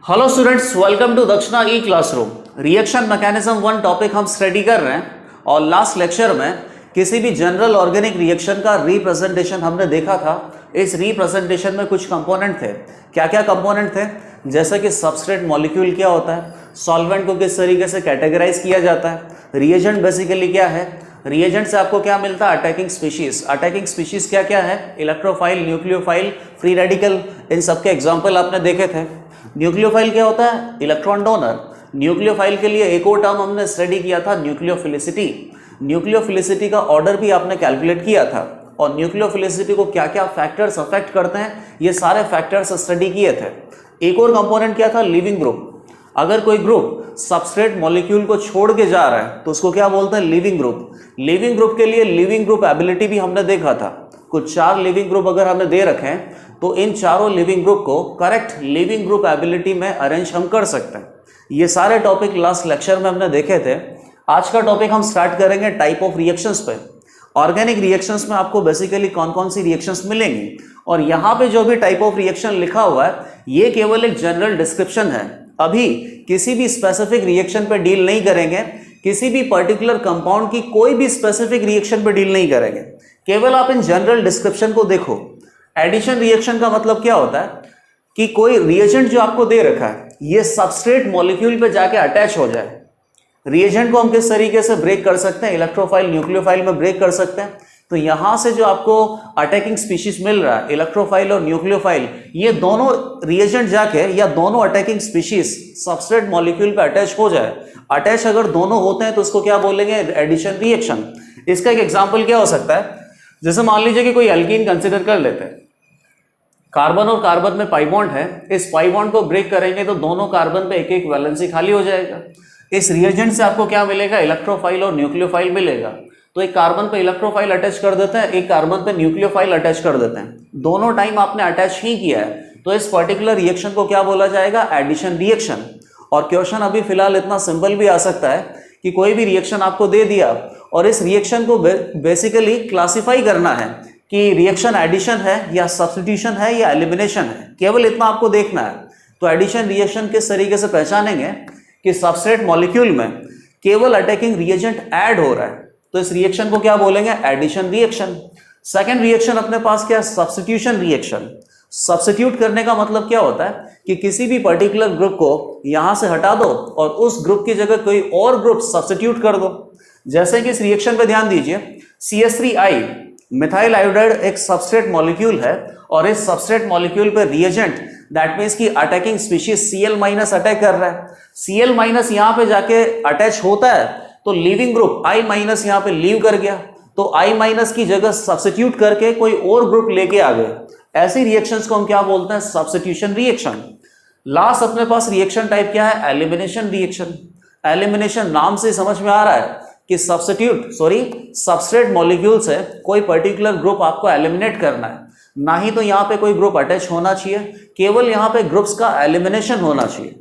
Hello students, welcome to Dakshina e classroom. Reaction mechanism one topic हम study कर रहे हैं और लास्ट लेक्चर में किसी भी जनरल ऑर्गेनिक रिएक्शन का रिप्रेजेंटेशन हमने देखा था। इस रिप्रेजेंटेशन में कुछ कंपोनेंट थे। क्या क्या कंपोनेंट थे? जैसे कि सबस्ट्रेट मॉलिक्यूल क्या होता है, सॉल्वेंट को किस तरीके से कैटेगराइज किया जाता है, रिएजेंट बेसिकली क्या है, रिएजेंट से आपको क्या मिलता है, अटैकिंग स्पीशीज। अटैकिंग स्पीशीज क्या क्या है, इलेक्ट्रोफाइल, न्यूक्लियोफाइल, फ्री रेडिकल, इन सबके एग्जाम्पल आपने देखे थे। न्यूक्लियोफाइल क्या होता है, इलेक्ट्रॉन डोनर। न्यूक्लियोफाइल के लिए एक और टर्म हमने स्टडी किया था, न्यूक्लियोफिलिसिटी। न्यूक्लियोफिलिसिटी का ऑर्डर भी आपने कैलकुलेट किया था और न्यूक्लियोफिलिसिटी को क्या क्या फैक्टर्स अफेक्ट करते हैं, ये सारे फैक्टर्स स्टडी किए थे। एक और कंपोनेंट क्या था, लिविंग ग्रुप। अगर कोई ग्रुप सबस्ट्रेट मॉलिक्यूल को छोड़ के जा रहा है तो उसको क्या बोलते हैं, लिविंग ग्रुप। लिविंग ग्रुप के लिए लिविंग ग्रुप एबिलिटी भी हमने देखा था। कुछ 4 लिविंग ग्रुप अगर हमने दे रखे हैं तो इन चारों लिविंग ग्रुप को करेक्ट लिविंग ग्रुप एबिलिटी में अरेंज हम कर सकते हैं। ये सारे टॉपिक लास्ट लेक्चर में हमने देखे थे। आज का टॉपिक हम स्टार्ट करेंगे टाइप ऑफ रिएक्शंस पे। ऑर्गेनिक रिएक्शंस में आपको बेसिकली कौन कौन सी रिएक्शंस मिलेंगी, और यहाँ पे जो भी टाइप ऑफ रिएक्शन लिखा हुआ है ये केवल एक जनरल डिस्क्रिप्शन है। अभी किसी भी स्पेसिफिक रिएक्शन पे डील नहीं करेंगे, किसी भी पर्टिकुलर कंपाउंड की कोई भी स्पेसिफिक रिएक्शन पे डील नहीं करेंगे। केवल आप इन जनरल डिस्क्रिप्शन को देखो। एडिशन रिएक्शन का मतलब क्या होता है कि कोई रिएजेंट जो आपको दे रखा है ये सबस्ट्रेट मॉलिक्यूल पे जाके अटैच हो जाए। रिएजेंट को हम किस तरीके से ब्रेक कर सकते हैं, इलेक्ट्रोफाइल, न्यूक्लियोफाइल में ब्रेक कर सकते हैं। तो यहां से जो आपको अटैकिंग स्पीशीज मिल रहा है, इलेक्ट्रोफाइल और न्यूक्लियोफाइल, ये दोनों रिएजेंट जाके या दोनों अटैकिंग स्पीशीज सबस्ट्रेट मॉलिक्यूल पे अटैच हो जाए। अटैच अगर दोनों होते हैं तो उसको क्या बोलेंगे, एडिशन रिएक्शन। इसका एक एग्जाम्पल क्या हो सकता है, जैसे मान लीजिए कि कोई एल्कीन कंसिडर कर लेते हैं। कार्बन और कार्बन में पाई बॉन्ड है, इस पाई बॉन्ड को ब्रेक करेंगे तो दोनों कार्बन पे एक एक वैलेंसी खाली हो जाएगा। इस रिएजेंट से आपको क्या मिलेगा, इलेक्ट्रोफाइल और न्यूक्लियोफाइल मिलेगा। तो एक कार्बन पे इलेक्ट्रोफाइल अटैच कर देते हैं, एक कार्बन पे न्यूक्लियोफाइल अटैच कर देते हैं। दोनों टाइम आपने अटैच ही किया है, तो इस पर्टिकुलर रिएक्शन को क्या बोला जाएगा, एडिशन रिएक्शन। और क्वेश्चन अभी फिलहाल इतना सिंपल भी आ सकता है कि कोई भी रिएक्शन आपको दे दिया और इस रिएक्शन को बेसिकली क्लासिफाई करना है कि रिएक्शन एडिशन है या सब्स्टिट्यूशन है या एलिमिनेशन है। केवल इतना आपको देखना है। तो एडिशन रिएक्शन किस तरीके से पहचानेंगे कि सबस्ट्रेट मॉलिक्यूल में केवल अटैकिंग रिएजेंट ऐड हो रहा है, तो इस रिएक्शन को क्या बोलेंगे, एडिशन रिएक्शन। सेकंड रिएक्शन अपने पास क्या है, सब्स्टिट्यूशन रिएक्शन। सब्स्टिट्यूट करने का मतलब क्या होता है कि किसी भी पर्टिकुलर ग्रुप को यहां से हटा दो और उस ग्रुप की जगह कोई और ग्रुप सब्स्टिट्यूट कर दो। जैसे कि इस रिएक्शन पे ध्यान दीजिए, CH3I मिथाइल आयोडाइड एक सबस्ट्रेट मॉलिक्यूल है और इस सबस्ट्रेट मॉलिक्यूल पे रिएजेंट दैट मींस की अटैकिंग स्पीशीज Cl- अटैक कर रहा है। Cl- यहां पे जाके अटैच होता है तो लिविंग ग्रुप I- यहां पे लीव कर गया, तो I- की जगह सब्स्टिट्यूट करके कोई और ग्रुप लेके आ गए। ऐसी रिएक्शंस को हम क्या बोलते हैं, सब्स्टिट्यूशन रिएक्शन। लास्ट अपने पास रिएक्शन टाइप क्या है, एलिमिनेशन रिएक्शन। एलिमिनेशन नाम से समझ में आ रहा है कि सबस्ट्रेट मॉलिक्यूल से कोई पर्टिकुलर ग्रुप आपको एलिमिनेट करना है, ना ही तो यहाँ पे कोई ग्रुप अटैच होना चाहिए, केवल यहाँ पे ग्रुप्स का एलिमिनेशन होना चाहिए।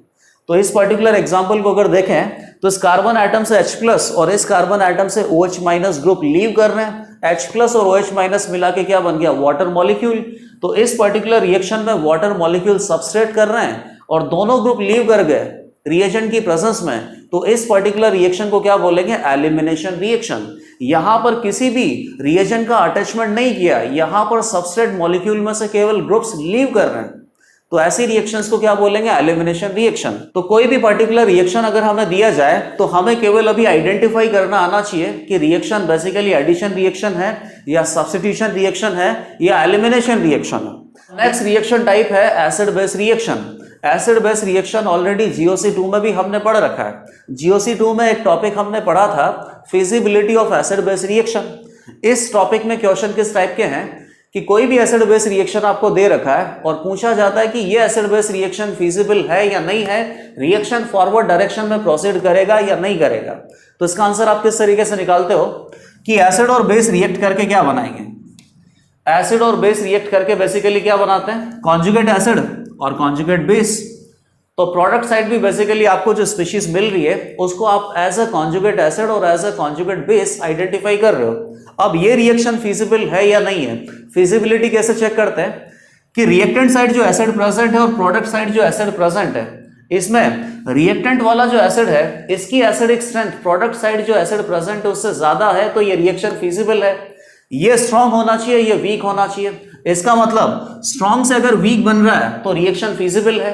तो इस पर्टिकुलर एग्जांपल को अगर देखें तो इस कार्बन एटम से H+ और इस कार्बन एटम से OH- ग्रुप लीव कर रहे हैं। H+ और OH- मिला के क्या बन गया, वाटर मॉलिक्यूल। तो इस पर्टिकुलर रिएक्शन में वाटर मॉलिक्यूल सबस्ट्रेट कर रहे हैं और दोनों ग्रुप लीव कर गए रिएजेंट की प्रेजेंस में, तो इस पर्टिकुलर रिएक्शन को क्या बोलेंगे, एलिमिनेशन रिएक्शन। यहां पर किसी भी रिएजेंट का अटैचमेंट नहीं किया, यहां पर सबस्ट्रेट मॉलिक्यूल में से केवल ग्रुप्स लीव कर रहे हैं, तो ऐसी रिएक्शंस को क्या बोलेंगे, एलिमिनेशन रिएक्शन। तो कोई भी पर्टिकुलर रिएक्शन अगर हमें दिया जाए तो हमें केवल अभी आइडेंटिफाई करना आना चाहिए कि रिएक्शन बेसिकली एडिशन रिएक्शन है या सब्स्टिट्यूशन रिएक्शन है या एलिमिनेशन रिएक्शन है। नेक्स्ट रिएक्शन टाइप है acid base reaction. Acid base reaction already GOC2 में भी हमने पढ़ रखा है। GOC2 में एक टॉपिक हमने पढ़ा था, feasibility of acid base reaction. इस टॉपिक में क्वेश्चन किस टाइप के हैं कि कोई भी एसिड बेस रिएक्शन आपको दे रखा है और पूछा जाता है कि ये एसिड बेस रिएक्शन फिजिबल है या नहीं है, रिएक्शन फॉरवर्ड डायरेक्शन में प्रोसीड करेगा या नहीं करेगा। तो इसका आंसर आप किस तरीके से निकालते हो कि एसिड और बेस रिएक्ट करके क्या बनाएंगे, एसिड और बेस रिएक्ट करके बेसिकली क्या बनाते हैं, कॉन्जुगेट एसिड और कॉन्जुगेट बेस। तो प्रोडक्ट साइड भी बेसिकली आपको जो स्पीशीज मिल रही है उसको आप एज अ कॉन्जुगेट एसिड और as a conjugate base identify कर रहे हो। अब ये रिएक्शन फिजिबल है या नहीं है, फिजिबिलिटी कैसे चेक करते हैं कि रिएक्टेंट साइड जो एसिड प्रेजेंट है और प्रोडक्ट साइड जो एसिड प्रेजेंट है, इसमें रिएक्टेंट वाला जो एसिड है इसकी एसिडिक स्ट्रेंथ प्रोडक्ट साइड जो एसिड प्रेजेंट है उससे ज्यादा है, तो ये रिएक्शन फिजिबल है। ये स्ट्रांग होना चाहिए, ये वीक होना चाहिए। इसका मतलब स्ट्रांग से अगर वीक बन रहा है तो रिएक्शन फिजिबल है।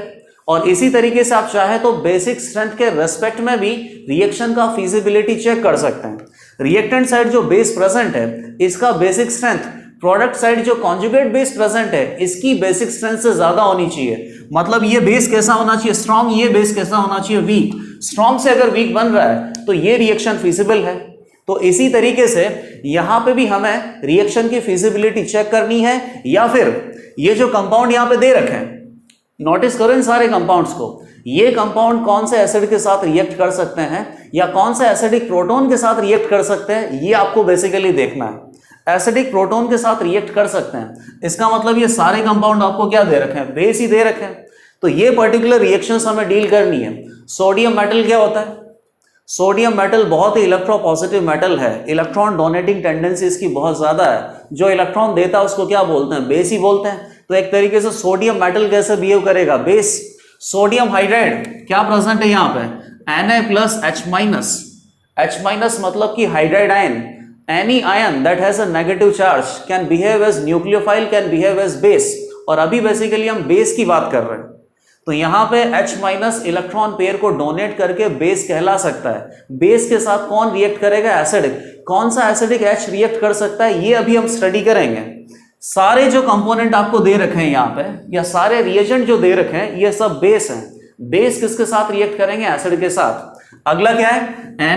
और इसी तरीके से आप चाहे तो बेसिक स्ट्रेंथ के रेस्पेक्ट में भी रिएक्शन का फिजिबिलिटी चेक कर सकते हैं। रिएक्टेंट साइड जो बेस प्रेजेंट है इसका बेसिक स्ट्रेंथ प्रोडक्ट साइड जो कॉन्जुगेट बेस प्रेजेंट है इसकी बेसिक स्ट्रेंथ से ज्यादा होनी चाहिए। मतलब ये बेस कैसा होना चाहिए, स्ट्रांग, ये बेस कैसा होना चाहिए, वीक। स्ट्रांग से अगर वीक बन रहा है तो ये रिएक्शन फिजिबल है। तो इसी तरीके से यहां पे भी हमें रिएक्शन की फिजिबिलिटी चेक करनी है, या फिर ये जो कंपाउंड यहां पे दे रखे हैं, नोटिस करो इन सारे कंपाउंड्स को, ये कंपाउंड कौन से एसिड के साथ रिएक्ट कर सकते हैं या कौन से एसिडिक प्रोटोन के साथ रिएक्ट कर सकते हैं, ये आपको बेसिकली देखना है। एसिडिक प्रोटोन के साथ रिएक्ट कर सकते हैं, इसका मतलब ये सारे कंपाउंड आपको क्या दे रखे हैं, बेस ही दे रखे हैं। तो ये पर्टिकुलर रिएक्शंस हमें डील करनी है। सोडियम मेटल क्या होता है? सोडियम मेटल बहुत ही इलेक्ट्रोपॉजिटिव मेटल है, इलेक्ट्रॉन डोनेटिंग टेंडेंसी इसकी बहुत ज्यादा है। जो इलेक्ट्रॉन देता है उसको क्या बोलते हैं, बेस ही बोलते हैं। तो एक तरीके से सोडियम मेटल कैसे बिहेव करेगा, बेस। सोडियम हाइड्राइड क्या प्रेजेंट है यहाँ पे, Na+H-। H- मतलब कि hydride ion. Any ion that has a negative charge can behave as nucleophile, can behave as base. और अभी बेसिकली हम बेस की बात कर रहे हैं। तो यहाँ पे H- इलेक्ट्रॉन पेयर को डोनेट करके बेस कहला सकता है। बेस के साथ कौन रिएक्ट करेगा, एसिडिक। कौन सा एसिडिक H रिएक्ट कर सकता है ये अभी हम स्टडी करेंगे। सारे जो कंपोनेंट आपको दे रखे हैं यहाँ पे, या सारे रिएजेंट जो दे रखे हैं, ये सब बेस हैं। बेस किसके साथ रिएक्ट करेंगे, एसिड के साथ। अगला क्या है,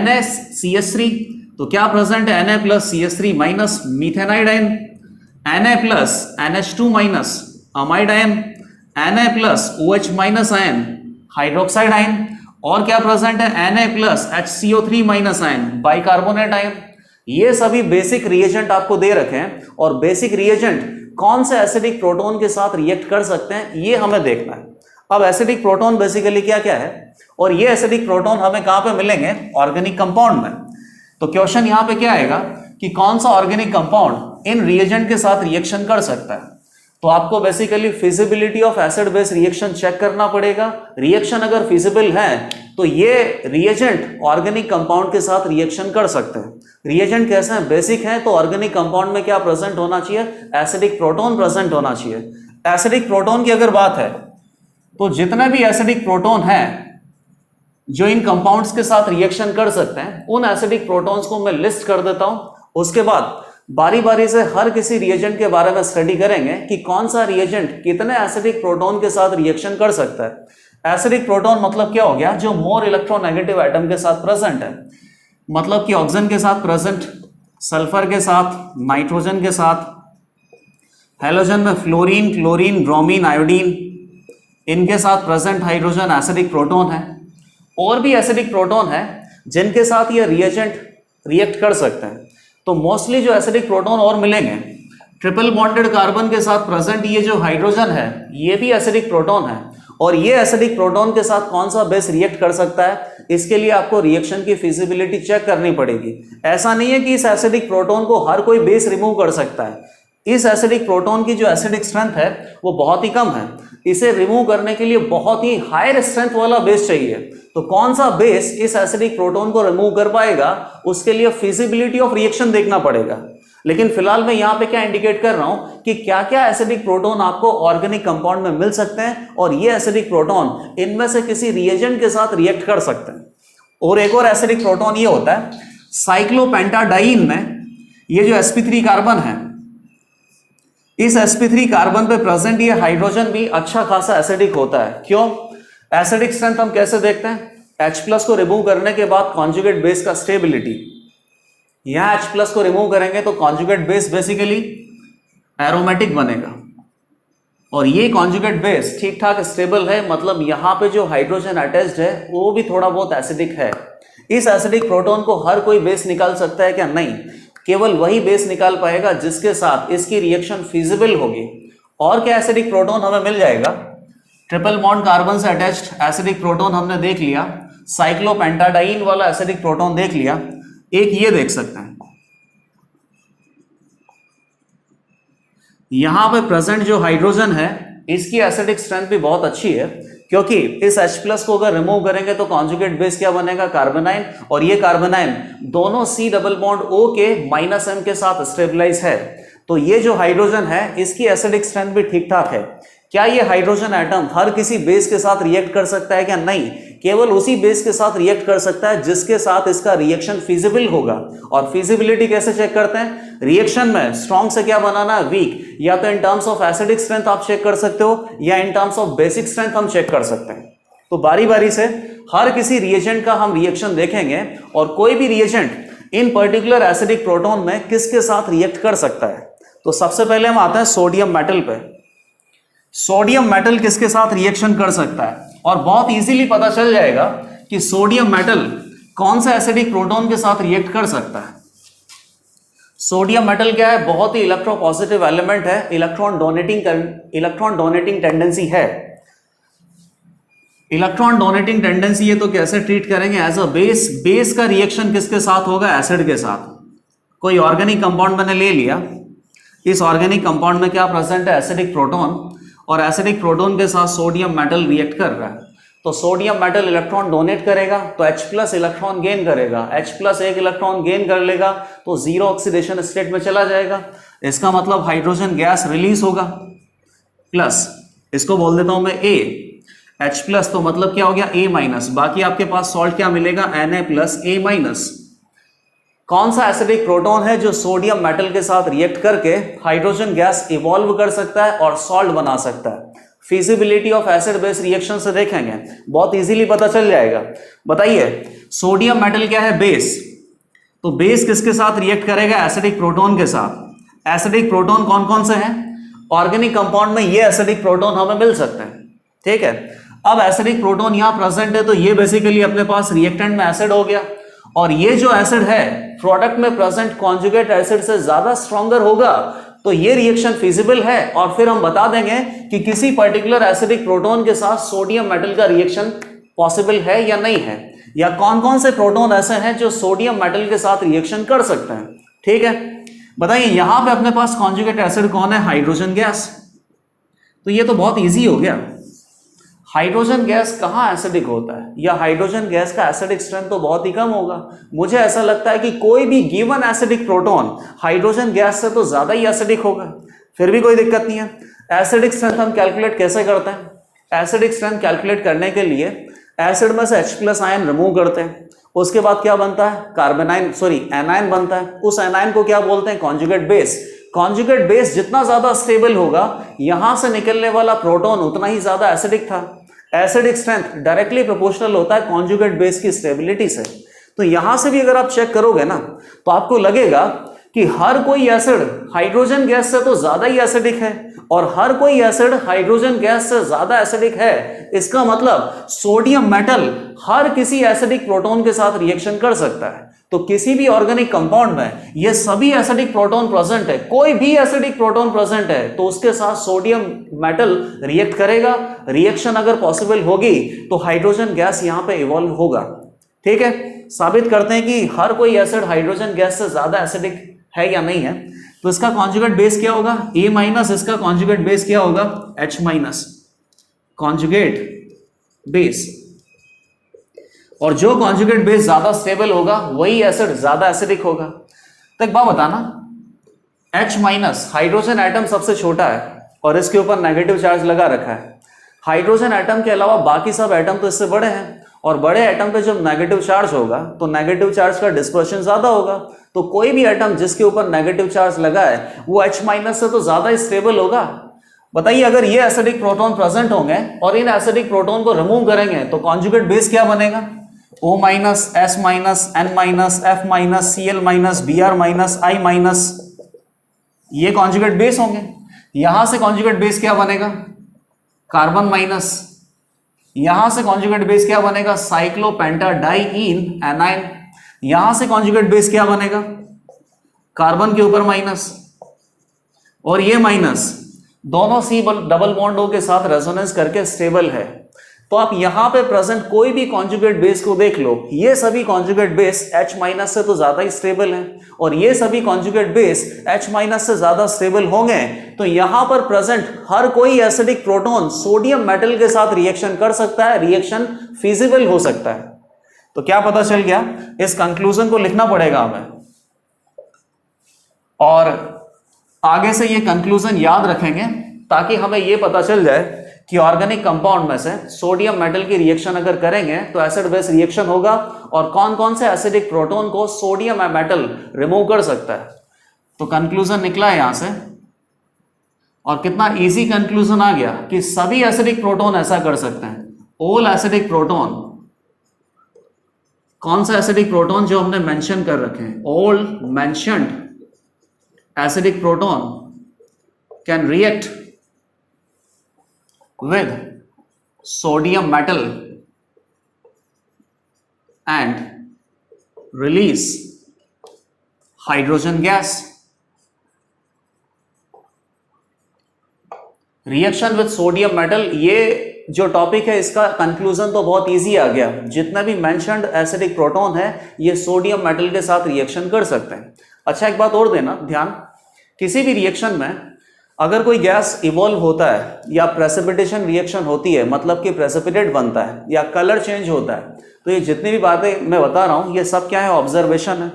NaCH3। तो क्या प्रेजेंट है, Na+CH3- methanide ion, Na+NH2- amide ion, Na+OH- ion, hydroxide ion. और क्या प्रेजेंट है, Na+HCO3- आयन, बाइकार्बोनेट आयन। ये सभी बेसिक रिएजेंट आपको दे रखे हैं, और बेसिक रिएजेंट कौन से एसिडिक प्रोटोन के साथ रिएक्ट कर सकते हैं ये हमें देखना है। अब एसिडिक प्रोटोन बेसिकली क्या क्या है, और ये एसिडिक प्रोटोन हमें कहां पे मिलेंगे, ऑर्गेनिक कंपाउंड में। तो क्वेश्चन यहां पे क्या आएगा कि कौन सा ऑर्गेनिक कंपाउंड इन रिएजेंट के साथ रिएक्शन कर सकता है। तो आपको basically feasibility of acid base reaction check करना पड़ेगा। रिएक्शन अगर फिजिबल है तो ये रिएजेंट ऑर्गेनिक कंपाउंड के साथ रिएक्शन कर सकते हैं। रिएजेंट कैसे हैं, बेसिक है, तो ऑर्गेनिक कंपाउंड में क्या प्रेजेंट होना चाहिए, एसिडिक प्रोटोन प्रेजेंट होना चाहिए। एसिडिक प्रोटोन की अगर बात है तो जितने भी एसिडिक प्रोटोन हैं जो इन कंपाउंड्स के साथ रिएक्शन कर सकते हैं, उन एसिडिक प्रोटॉन्स को मैं लिस्ट कर देता हूं। उसके बाद बारी बारी से हर किसी रिएजेंट के बारे में स्टडी करेंगे कि कौन सा रिएजेंट कितने एसिडिक प्रोटॉन के साथ रिएक्शन कर सकता है। एसिडिक प्रोटॉन मतलब क्या हो गया, जो मोर इलेक्ट्रोनेगेटिव एटम के साथ प्रेजेंट है। मतलब कि ऑक्सीजन के साथ प्रेजेंट, सल्फर के साथ, नाइट्रोजन के साथ, हैलोजन में फ्लोरीन, क्लोरीन, ब्रोमीन, आयोडीन, इनके साथ प्रेजेंट हाइड्रोजन एसिडिक प्रोटॉन है। और भी एसिडिक प्रोटॉन है जिनके साथ ये रिएजेंट रिएक्ट कर सकते हैं। तो मोस्टली जो एसिडिक प्रोटॉन और मिलेंगे, ट्रिपल बॉन्डेड कार्बन के साथ प्रेजेंट ये जो हाइड्रोजन है ये भी एसिडिक प्रोटॉन है। और ये एसिडिक प्रोटॉन के साथ कौन सा बेस रिएक्ट कर सकता है, इसके लिए आपको रिएक्शन की फिजिबिलिटी चेक करनी पड़ेगी। ऐसा नहीं है कि इस एसिडिक प्रोटॉन को हर कोई बेस रिमूव कर सकता है। इस एसिडिक प्रोटॉन की जो एसिडिक स्ट्रेंथ है वो बहुत ही कम है। इसे रिमूव करने के लिए बहुत ही हायर स्ट्रेंथ वाला बेस चाहिए। तो कौन सा बेस इस एसिडिक प्रोटॉन को रिमूव कर पाएगा, उसके लिए फिजिबिलिटी ऑफ रिएक्शन देखना पड़ेगा। लेकिन फिलहाल मैं यहां पे क्या इंडिकेट कर रहा हूं कि क्या क्या एसिडिक प्रोटॉन आपको ऑर्गेनिक कंपाउंड में मिल सकते हैं, और ये एसिडिक प्रोटॉन इनमें से किसी रिएजेंट के साथ रिएक्ट कर सकते हैं। और एक और एसिडिक प्रोटॉन ये होता है साइक्लोपेंटाडाइन में ये जो sp3 कार्बन है, इस sp3 कार्बन पे प्रेजेंट ये हाइड्रोजन भी अच्छा खासा एसिडिक होता है। क्यों, एसिडिक स्ट्रेंथ हम कैसे देखते हैं, H+ को रिमूव करने के बाद कॉन्जुगेट बेस का स्टेबिलिटी। यहां H+ को रिमूव करेंगे तो कॉन्जुगेट बेस बेसिकली एरोमेटिक बनेगा, और ये कॉन्जुगेट बेस ठीक ठाक स्टेबल है। मतलब यहां पे जो हाइड्रोजन अटैच्ड है वो भी थोड़ा बहुत एसिडिक है। इस एसिडिक प्रोटॉन को हर कोई बेस निकाल सकता है क्या, नहीं, केवल वही बेस निकाल पाएगा जिसके साथ इसकी रिएक्शन फिजिबल होगी। और क्या एसिडिक प्रोटॉन हमें मिल जाएगा, ट्रिपल बॉन्ड कार्बन से अटैच्ड एसिडिक प्रोटॉन हमने देख लिया, साइक्लोपेंटाडाइन वाला एसिडिक प्रोटॉन देख लिया। एक ये देख सकते हैं, यहां पे प्रेजेंट जो हाइड्रोजन है इसकी एसिडिक स्ट्रेंथ भी बहुत अच्छी है। क्योंकि इस H प्लस को अगर रिमूव करेंगे तो कॉन्जुगेट बेस क्या बनेगा, कार्बोनाइन, और ये कार्बोनाइन दोनों C डबल बॉन्ड O के -M के साथ स्टेबलाइज है। तो ये जो हाइड्रोजन है इसकी एसिडिक स्ट्रेंथ भी ठीक ठाक है। क्या ये हाइड्रोजन एटम हर किसी बेस के साथ रिएक्ट कर सकता है क्या? नहीं, केवल उसी बेस के साथ रिएक्ट कर सकता है जिसके साथ इसका रिएक्शन फिजिबल होगा। और फिजिबिलिटी कैसे चेक करते हैं? रिएक्शन में स्ट्रॉन्ग से क्या बनाना है, वीक, या तो in terms of acidic strength आप चेक कर सकते हो या in terms of basic strength हम चेक कर सकते हैं। तो बारी बारी से हर किसी रिएजेंट का हम रिएक्शन देखेंगे और कोई भी reagent in particular acidic proton में किसके साथ रिएक्ट कर सकता है। तो सबसे पहले हम आते हैं सोडियम मेटल पे। सोडियम मेटल किसके साथ रिएक्शन कर सकता है? और बहुत इजीली पता चल जाएगा कि सोडियम मेटल कौन सा एसिडिक प्रोटोन के साथ रिएक्ट कर सकता है। सोडियम मेटल क्या है? बहुत ही इलेक्ट्रोपॉजिटिव एलिमेंट है, इलेक्ट्रॉन डोनेटिंग टेंडेंसी है। इलेक्ट्रॉन डोनेटिंग टेंडेंसी है तो कैसे ट्रीट करेंगे? As a base. बेस का रिएक्शन किसके साथ होगा? एसिड के साथ। कोई ऑर्गेनिक कंपाउंड मैंने ले लिया, इस ऑर्गेनिक कंपाउंड में क्या प्रेजेंट है? एसिडिक प्रोटॉन, और एसिडिक प्रोटॉन के साथ सोडियम मेटल रिएक्ट कर रहा है। तो सोडियम मेटल इलेक्ट्रॉन डोनेट करेगा तो H प्लस इलेक्ट्रॉन गेन करेगा, H प्लस एक इलेक्ट्रॉन गेन कर लेगा तो जीरो ऑक्सीडेशन स्टेट में चला जाएगा। इसका मतलब हाइड्रोजन गैस रिलीज होगा। प्लस इसको बोल देता हूं मैं A, H प्लस तो मतलब क्या हो गया, A माइनस। बाकी आपके पास सॉल्ट क्या मिलेगा? Na plus A minus. कौन सा एसिडिक प्रोटॉन है जो सोडियम मेटल के साथ रिएक्ट करके हाइड्रोजन गैस इवॉल्व कर सकता है और सॉल्ट बना सकता है? Feasibility of acid base reaction से देखेंगे, बहुत इजीली पता चल जाएगा। बताइए, सोडियम मेटल क्या है? बेस। तो बेस किसके साथ रिएक्ट करेगा? एसिडिक प्रोटॉन के साथ। एसिडिक प्रोटॉन कौन कौन से हैं? ऑर्गेनिक कंपाउंड में ये एसिडिक प्रोटॉन हमें मिल सकते हैं, ठीक है। अब एसिडिक प्रोटॉन यहां प्रेजेंट है तो ये बेसिकली अपने पास रिएक्टेंट में एसिड हो गया, और ये जो एसिड है प्रोडक्ट में प्रेजेंट कॉन्जुगेट एसिड से ज्यादा स्ट्रॉन्गर होगा, तो ये रिएक्शन फिजिबल है। और फिर हम बता देंगे कि किसी पर्टिकुलर एसिडिक प्रोटॉन के साथ सोडियम मेटल का रिएक्शन पॉसिबल है या नहीं है, या कौन कौन से प्रोटॉन ऐसे हैं जो सोडियम मेटल के साथ रिएक्शन कर सकते हैं, ठीक है। बताइए, यहां पे अपने पास कॉन्जुगेट एसिड कौन है? Hydrogen gas. तो ये तो बहुत इजी हो गया। हाइड्रोजन गैस कहाँ एसिडिक होता है, या हाइड्रोजन गैस का एसिडिक स्ट्रेंथ तो बहुत ही कम होगा। मुझे ऐसा लगता है कि कोई भी given acidic proton hydrogen gas से तो ज्यादा ही एसिडिक होगा। फिर भी कोई दिक्कत नहीं है। एसिडिक स्ट्रेंथ हम कैलकुलेट कैसे करते हैं? एसिडिक स्ट्रेंथ कैलकुलेट करने के लिए एसिड में से H प्लस आयन रिमूव करते हैं, उसके बाद क्या बनता है? एनायन बनता है। उस एनायन को क्या बोलते हैं? Conjugate base. कॉन्जुगेट बेस जितना ज्यादा स्टेबल होगा, यहां से निकलने वाला प्रोटॉन उतना ही ज्यादा एसिडिक था। एसिडिक स्ट्रेंथ डायरेक्टली प्रोपोर्शनल होता है कॉन्जुगेट बेस की स्टेबिलिटी से। तो यहां से भी अगर आप चेक करोगे ना, तो आपको लगेगा कि हर कोई एसिड हाइड्रोजन गैस से तो ज्यादा ही एसिडिक है, और हर कोई एसिड हाइड्रोजन गैस से ज्यादा एसिडिक है। इसका मतलब सोडियम मेटल हर किसी एसिडिक प्रोटॉन के साथ रिएक्शन कर सकता है। तो किसी भी ऑर्गेनिक कंपाउंड में ये सभी एसिडिक प्रोटॉन प्रेजेंट है, कोई भी एसिडिक प्रोटॉन प्रेजेंट है तो उसके साथ सोडियम मेटल रिएक्ट करेगा। रिएक्शन अगर पॉसिबल होगी तो हाइड्रोजन गैस यहां पे इवॉल्व होगा, ठीक है। साबित करते हैं कि हर कोई एसिड हाइड्रोजन गैस से ज्यादा एसिडिक है या नहीं है। तो इसका कॉन्जुगेट बेस क्या होगा? A minus. इसका कॉन्जुगेट बेस क्या होगा? H minus. कॉन्जुगेट बेस, और जो कॉन्जुगेट बेस ज्यादा स्टेबल होगा वही एसिड ज्यादा एसिडिक होगा। तो एक बात बताना, H माइनस हाइड्रोजन एटम सबसे छोटा है और इसके ऊपर नेगेटिव चार्ज लगा रखा है। हाइड्रोजन एटम के अलावा बाकी सब एटम तो इससे बड़े हैं, और बड़े एटम पे जब नेगेटिव चार्ज होगा तो नेगेटिव चार्ज का डिस्पर्शन ज्यादा होगा। तो कोई भी एटम जिसके ऊपर नेगेटिव चार्ज लगा है वो H माइनस से तो ज्यादा ही स्टेबल होगा। बताइए, अगर ये एसिडिक प्रोटॉन प्रेजेंट होंगे और इन एसिडिक प्रोटॉन को रिमूव करेंगे तो कॉन्जुगेट बेस क्या बनेगा? O minus, S minus, N minus, F minus, Cl minus, Br minus, I minus, ये कॉन्जुगेट बेस होंगे। यहां से कॉन्जुगेट बेस क्या बनेगा? Carbon minus. यहां से कॉन्जुगेट बेस क्या बनेगा? साइक्लोपेंटाडाइईन एनाइन। यहां से कॉन्जुगेट बेस क्या बनेगा? कार्बन के ऊपर माइनस, और ये माइनस दोनों C डबल बॉन्ड O के साथ रेजोनेंस करके स्टेबल है। तो तो आप यहां पे प्रेजेंट कोई भी कॉन्जुगेट बेस को देख लो, ये सभी कॉन्जुगेट बेस H माइनस से तो ज्यादा ही स्टेबल हैं, और ये सभी कॉन्जुगेट बेस H माइनस से ज्यादा स्टेबल होंगे, तो यहां पर प्रेजेंट हर कोई एसिडिक प्रोटॉन सोडियम मेटल के साथ रिएक्शन कर सकता है, रिएक्शन फिजिबल हो सकता है। तो क्या पता चल गया, इस कंक्लूजन को लिखना पड़ेगा हमें, और आगे से ये कंक्लूजन याद रखेंगे ताकि हमें ये पता चल जाए कि ऑर्गेनिक कंपाउंड में से सोडियम मेटल की रिएक्शन अगर करेंगे तो एसिड बेस रिएक्शन होगा, और कौन कौन से एसिडिक प्रोटॉन को सोडियम मेटल रिमूव कर सकता है। तो कंक्लूजन निकला है यहां से, और कितना इजी कंक्लूजन आ गया कि सभी एसिडिक प्रोटॉन ऐसा कर सकते हैं। ऑल एसिडिक प्रोटॉन, कौन सा एसिडिक प्रोटॉन जो हमने मेंशन कर रखे हैं, all mentioned acidic proton can react with sodium metal and release hydrogen gas. Reaction with sodium metal, ये जो टॉपिक है इसका कंक्लूजन तो बहुत इजी आ गया। जितना भी मेंशन्ड एसिडिक प्रोटॉन है ये सोडियम मेटल के साथ रिएक्शन कर सकते हैं। अच्छा, एक बात और देना ध्यान, किसी भी रिएक्शन में अगर कोई गैस इवॉल्व होता है या प्रेसिपिटेशन रिएक्शन होती है, मतलब कि प्रेसिपिटेट बनता है या कलर चेंज होता है, तो ये जितनी भी बातें मैं बता रहा हूँ ये सब क्या है, ऑब्जर्वेशन है।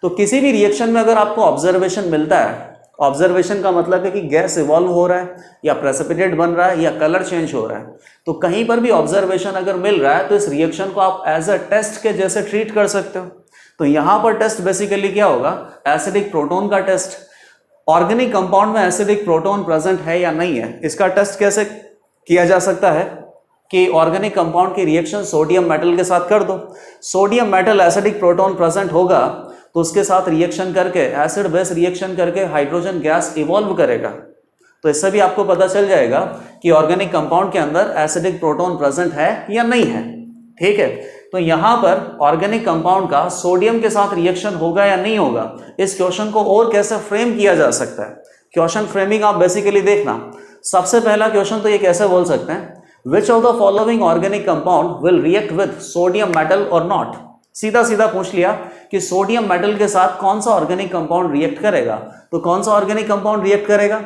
तो किसी भी रिएक्शन में अगर आपको ऑब्जर्वेशन मिलता है, ऑब्जर्वेशन का मतलब है कि गैस इवॉल्व हो रहा है या प्रेसिपिटेट बन रहा है या कलर चेंज हो रहा है, तो कहीं पर भी ऑब्जर्वेशन अगर मिल रहा है तो इस रिएक्शन को आप एज अ टेस्ट के जैसे ट्रीट कर सकते हो। तो यहाँ पर टेस्ट बेसिकली क्या होगा, एसिडिक प्रोटॉन का टेस्ट। ऑर्गेनिक कंपाउंड में एसिडिक प्रोटॉन प्रेजेंट है या नहीं है, इसका टेस्ट कैसे किया जा सकता है कि ऑर्गेनिक कंपाउंड की रिएक्शन सोडियम मेटल के साथ कर दो, sodium metal acidic proton present होगा तो उसके साथ रिएक्शन करके, एसिड बेस रिएक्शन करके हाइड्रोजन गैस इवॉल्व करेगा। तो इससे भी आपको पता चल जाएगा कि ऑर्गेनिक कंपाउंड के अंदर एसिडिक प्रोटॉन प्रेजेंट है या नहीं है। ठीक है, तो यहां पर ऑर्गेनिक कंपाउंड का सोडियम के साथ रिएक्शन होगा या नहीं होगा, इस क्वेश्चन को और कैसे फ्रेम किया जा सकता है। क्वेश्चन फ्रेमिंग आप बेसिकली देखना, सबसे पहला क्वेश्चन तो ये कैसे बोल सकते हैं, विच of the following organic compound will react with sodium metal और नॉट। सीधा सीधा पूछ लिया कि सोडियम मेटल के साथ कौन सा ऑर्गेनिक कंपाउंड रिएक्ट करेगा, तो कौन सा ऑर्गेनिक कंपाउंड रिएक्ट करेगा,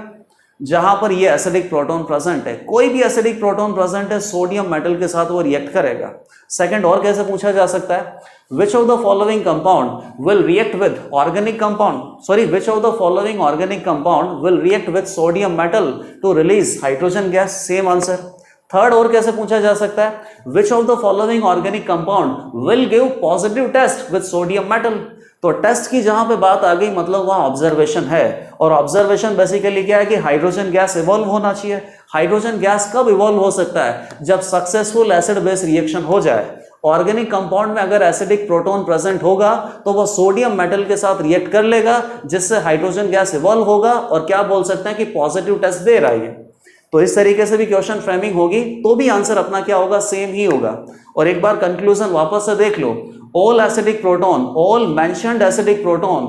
जहां पर ये एसिडिक प्रोटॉन प्रेजेंट है, कोई भी एसिडिक प्रोटॉन प्रेजेंट है सोडियम मेटल के साथ वो रिएक्ट करेगा। सेकंड और कैसे पूछा जा सकता है, which of the following compound will react with organic compound, sorry which of the following organic compound will react with sodium metal to release hydrogen gas, same answer. Third और कैसे पूछा जा सकता है, which of the following organic compound will give positive test with sodium metal. तो test की जहां पे बात आ गई मतलब वहां ऑब्जर्वेशन है, और ऑब्जर्वेशन बेसिकली क्या है कि हाइड्रोजन गैस इवॉल्व होना चाहिए। हाइड्रोजन गैस कब इवॉल्व हो सकता है, जब सक्सेसफुल एसिड बेस रिएक्शन हो जाए। ऑर्गेनिक कंपाउंड में अगर एसिडिक प्रोटॉन प्रेजेंट होगा तो वह सोडियम मेटल के साथ रिएक्ट कर लेगा, जिससे हाइड्रोजन गैस इवॉल्व होगा, और क्या बोल सकते हैं कि पॉजिटिव टेस्ट दे रहा है। तो इस तरीके से भी क्वेश्चन फ्रेमिंग होगी तो भी आंसर अपना क्या होगा, सेम ही होगा। और एक बार कंक्लूजन वापस से देख लो, all acidic proton, all mentioned acidic proton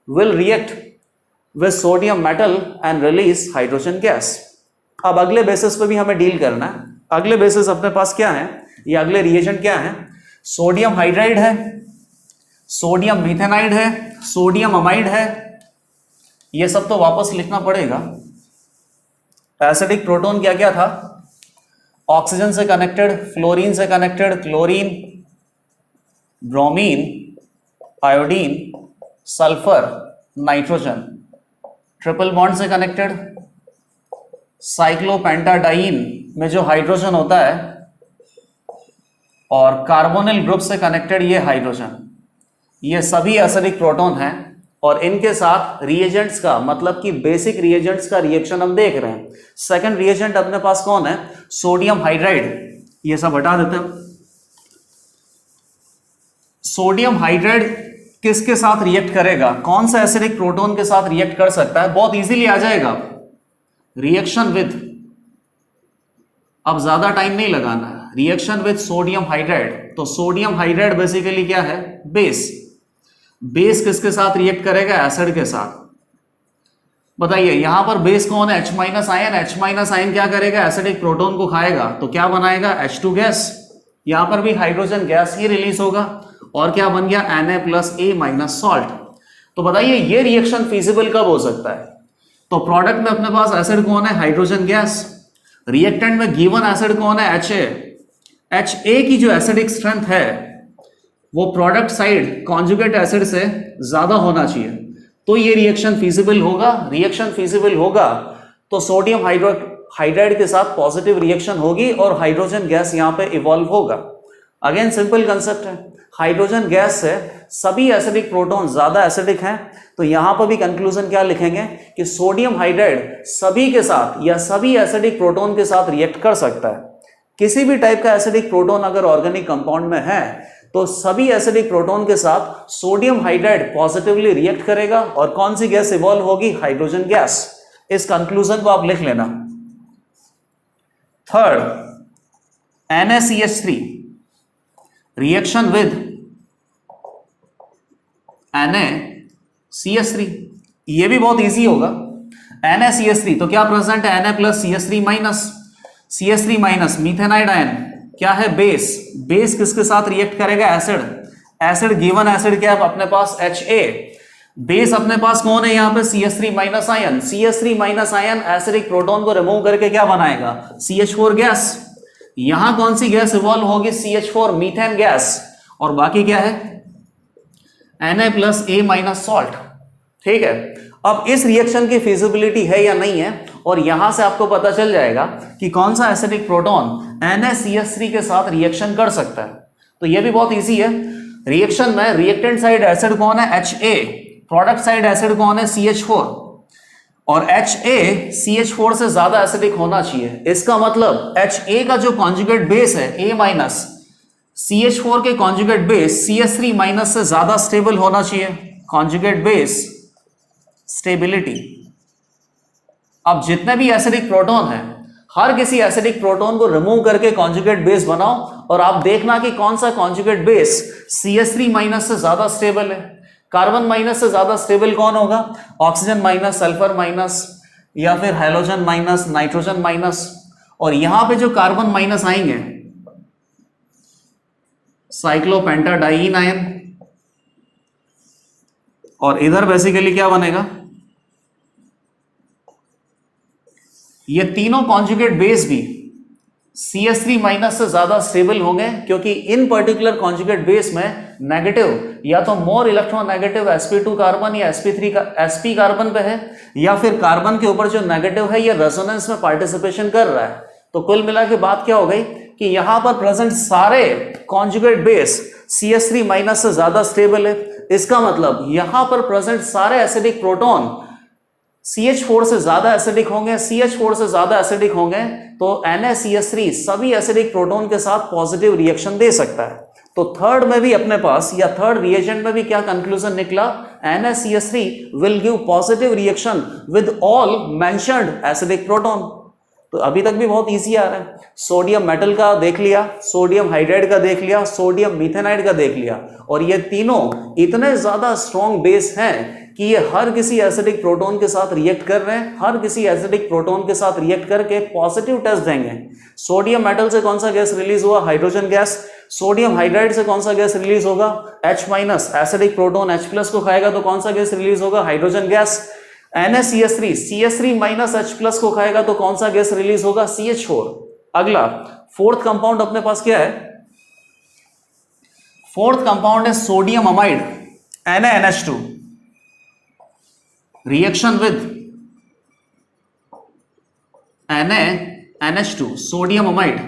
will react with sodium metal and release hydrogen gas. अब अगले बेसिस पे भी हमें डील करना है। अगले बेसिस अपने पास क्या है, ये अगले रिएजेंट क्या है, सोडियम हाइड्राइड है, सोडियम मिथेनाइड है, सोडियम अमाइड है, ये सब तो वापस लिखना पड़ेगा। एसिडिक प्रोटॉन क्या क्या था, ऑक्सीजन से कनेक्टेड, फ्लोरीन से connected, chlorine, bromine, iodine, sulphur, nitrogen, triple bond से कनेक्टेड, साइक्लोपेंटाडाइन में जो हाइड्रोजन होता है, और कार्बोनिल ग्रुप से कनेक्टेड ये हाइड्रोजन। ये सभी एसिडिक प्रोटॉन हैं, और इनके साथ रिएजेंट्स का मतलब कि बेसिक रिएजेंट्स का रिएक्शन हम देख रहे हैं। सेकंड रिएजेंट अपने पास कौन है, सोडियम हाइड्राइड, ये सब हटा देते हैं। सोडियम हाइड्राइड किसके साथ रिएक्ट करेगा, कौन सा एसिडिक प्रोटॉन के साथ रिएक्ट कर सकता है, बहुत इजीली आ जाएगा, रिएक्शन विद, अब ज्यादा टाइम नहीं लगाना है, रिएक्शन विद सोडियम हाइड्राइड। तो सोडियम हाइड्राइड बेसिकली क्या है, बेस। बेस किसके साथ रिएक्ट करेगा, एसिड के साथ। बताइए यहां पर बेस कौन है, H minus ion. H minus ion क्या करेगा, एसिडिक प्रोटोन को खाएगा तो क्या बनाएगा, H2 गैस। यहां पर भी हाइड्रोजन गैस ही रिलीज होगा और क्या बन गया, Na+A माइनस सॉल्ट। तो बताइए ये रिएक्शन फिजिबल कब हो सकता है। तो प्रोडक्ट में अपने पास एसिड कौन है, हाइड्रोजन गैस। रिएक्टेंट में गिवन एसिड कौन है, Ha। Ha की जो एसिडिक स्ट्रेंथ है वो प्रोडक्ट साइड कॉन्जुगेट एसिड से ज्यादा होना चाहिए, तो ये रिएक्शन फिजिबल होगा। रिएक्शन फिजिबल होगा तो सोडियम हाइड्राइड के साथ पॉजिटिव रिएक्शन होगी और हाइड्रोजन गैस यहां पे इवॉल्व होगा। अगेन सिंपल कंसेप्ट है, हाइड्रोजन गैस से सभी एसिडिक प्रोटॉन ज्यादा एसिडिक हैं, तो यहां पर भी कंक्लूजन क्या लिखेंगे कि सोडियम हाइड्राइड सभी के साथ या सभी एसिडिक प्रोटॉन के साथ रिएक्ट कर सकता है। किसी भी टाइप का एसिडिक प्रोटॉन अगर ऑर्गेनिक कंपाउंड में है तो सभी एसिडिक प्रोटॉन के साथ सोडियम हाइड्राइड पॉजिटिवली रिएक्ट करेगा और कौन सी गैस इवॉल्व होगी, हाइड्रोजन गैस। इस कंक्लूजन को आप लिख लेना। Third, NaCH3 reaction with NaCH3, ये भी बहुत इजी होगा। NaCH3 तो क्या प्रेजेंट है, Na+CH3 minus, CH3 minus methanide ion क्या है, बेस। बेस किसके साथ रिएक्ट करेगा, एसिड। एसिड गिवन एसिड क्या है अपने पास, Ha। बेस अपने पास कौन है यहाँ पे, CH3 minus ion. CH3 minus ion acidic proton को रिमूव करके क्या बनाएगा, CH4 गैस। यहां कौन सी गैस इवॉल्व होगी, CH4 मीथेन गैस। और बाकी क्या है, Na+A माइनस सॉल्ट। ठीक है, अब इस रिएक्शन की फिजिबिलिटी है या नहीं है, और यहां से आपको पता चल जाएगा कि कौन सा एसिडिक प्रोटॉन NaCH3 के साथ रिएक्शन कर सकता है। तो यह भी बहुत इजी है। रिएक्शन में रिएक्टेंट साइड एसिड कौन है, Ha। प्रोडक्ट साइड एसिड कौन है, CH4। और Ha CH4 से ज्यादा एसिडिक होना चाहिए। इसका मतलब Ha का जो कॉन्जुगेट बेस है A माइनस, CH4 के कॉन्जुगेट बेस CH3 माइनस से ज्यादा स्टेबल होना चाहिए। Conjugate base stability. अब जितने भी एसिडिक प्रोटॉन हैं, हर किसी एसिडिक प्रोटॉन को रिमूव करके कॉन्जुगेट बेस बनाओ और आप देखना कि कौन सा कॉन्जुगेट बेस CH3 माइनस से ज्यादा स्टेबल है। कार्बन माइनस से ज्यादा स्टेबल कौन होगा, ऑक्सीजन माइनस, सल्फर माइनस, या फिर हाइड्रोजन माइनस, नाइट्रोजन माइनस। और यहां पे जो कार्बन माइनस आएंगे, साइक्लोपेंटाडाइईन आयन। और इधर बेसिकली क्या बनेगा, ये तीनों कॉन्जुगेट बेस भी CH3 माइनस से ज्यादा स्टेबल होंगे, क्योंकि इन पर्टिकुलर कॉन्जुगेट बेस में नेगेटिव या तो मोर इलेक्ट्रोनेगेटिव sp2 कार्बन या sp3 का sp कार्बन पे है, या फिर कार्बन के ऊपर जो नेगेटिव है ये रेजोनेंस में पार्टिसिपेशन कर रहा है। तो कुल मिला के बात क्या हो गई कि यहां पर प्रेजेंट सारे कॉन्जुगेट बेस CH3 माइनस से ज्यादा स्टेबल है। इसका मतलब यहां पर प्रेजेंट सारे एसिडिक प्रोटॉन CH4 से ज्यादा एसिडिक होंगे। CH4 से ज्यादा एसिडिक होंगे तो NaCH3 सभी एसिडिक प्रोटॉन के साथ पॉजिटिव रिएक्शन दे सकता है। तो थर्ड में भी अपने पास या थर्ड रिएजेंट में भी क्या कंक्लूजन निकला, NaCH3 will give positive reaction with all mentioned acidic proton. तो अभी तक भी बहुत इजी आ रहा है। सोडियम मेटल का देख लिया, सोडियम हाइड्राइड का देख लिया, सोडियम मीथेनाइड का देख लिया, और ये तीनों इतने ज्यादा स्ट्रॉन्ग बेस हैं कि ये हर किसी एसिडिक प्रोटॉन के साथ रिएक्ट कर रहे हैं। हर किसी एसिडिक प्रोटॉन के साथ रिएक्ट करके पॉजिटिव टेस्ट देंगे। सोडियम मेटल से कौन सा गैस रिलीज हुआ, हाइड्रोजन गैस। सोडियम हाइड्राइड से कौन सा गैस रिलीज होगा, H minus. Acidic proton H plus को खाएगा तो कौन सा गैस रिलीज होगा, hydrogen gas. NaCH3 CH3 minus H plus को खाएगा तो कौन सा गैस रिलीज होगा, CH4। अगला फोर्थ कंपाउंड अपने पास क्या है, फोर्थ कंपाउंड है sodium amide NaNH2। Reaction with NaNH2 sodium amide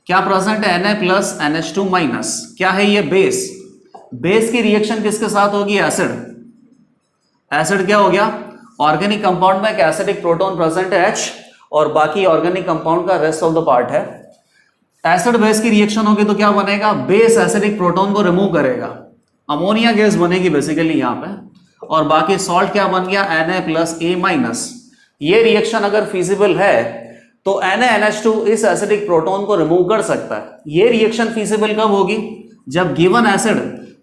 क्या प्रेजेंट है, Na+NH2 माइनस। क्या है ये, बेस। बेस की रिएक्शन किसके साथ होगी, एसिड। एसिड क्या हो गया, ऑर्गेनिक कंपाउंड में एक एसिडिक प्रोटॉन प्रेजेंट है H, और बाकी ऑर्गेनिक कंपाउंड का रेस्ट ऑफ द पार्ट है। एसिड बेस की रिएक्शन होगी तो क्या बनेगा, बेस एसिडिक प्रोटॉन को रिमूव करेगा, अमोनिया गैस बनेगी बेसिकली यहां पे। और बाकी सॉल्ट क्या बन गया, Na+A माइनस। ये रिएक्शन अगर फिजिबल है तो NaNH2 इस एसिडिक प्रोटॉन को रिमूव कर सकता है। ये रिएक्शन फिजिबल कब होगी, जब गिवन एसिड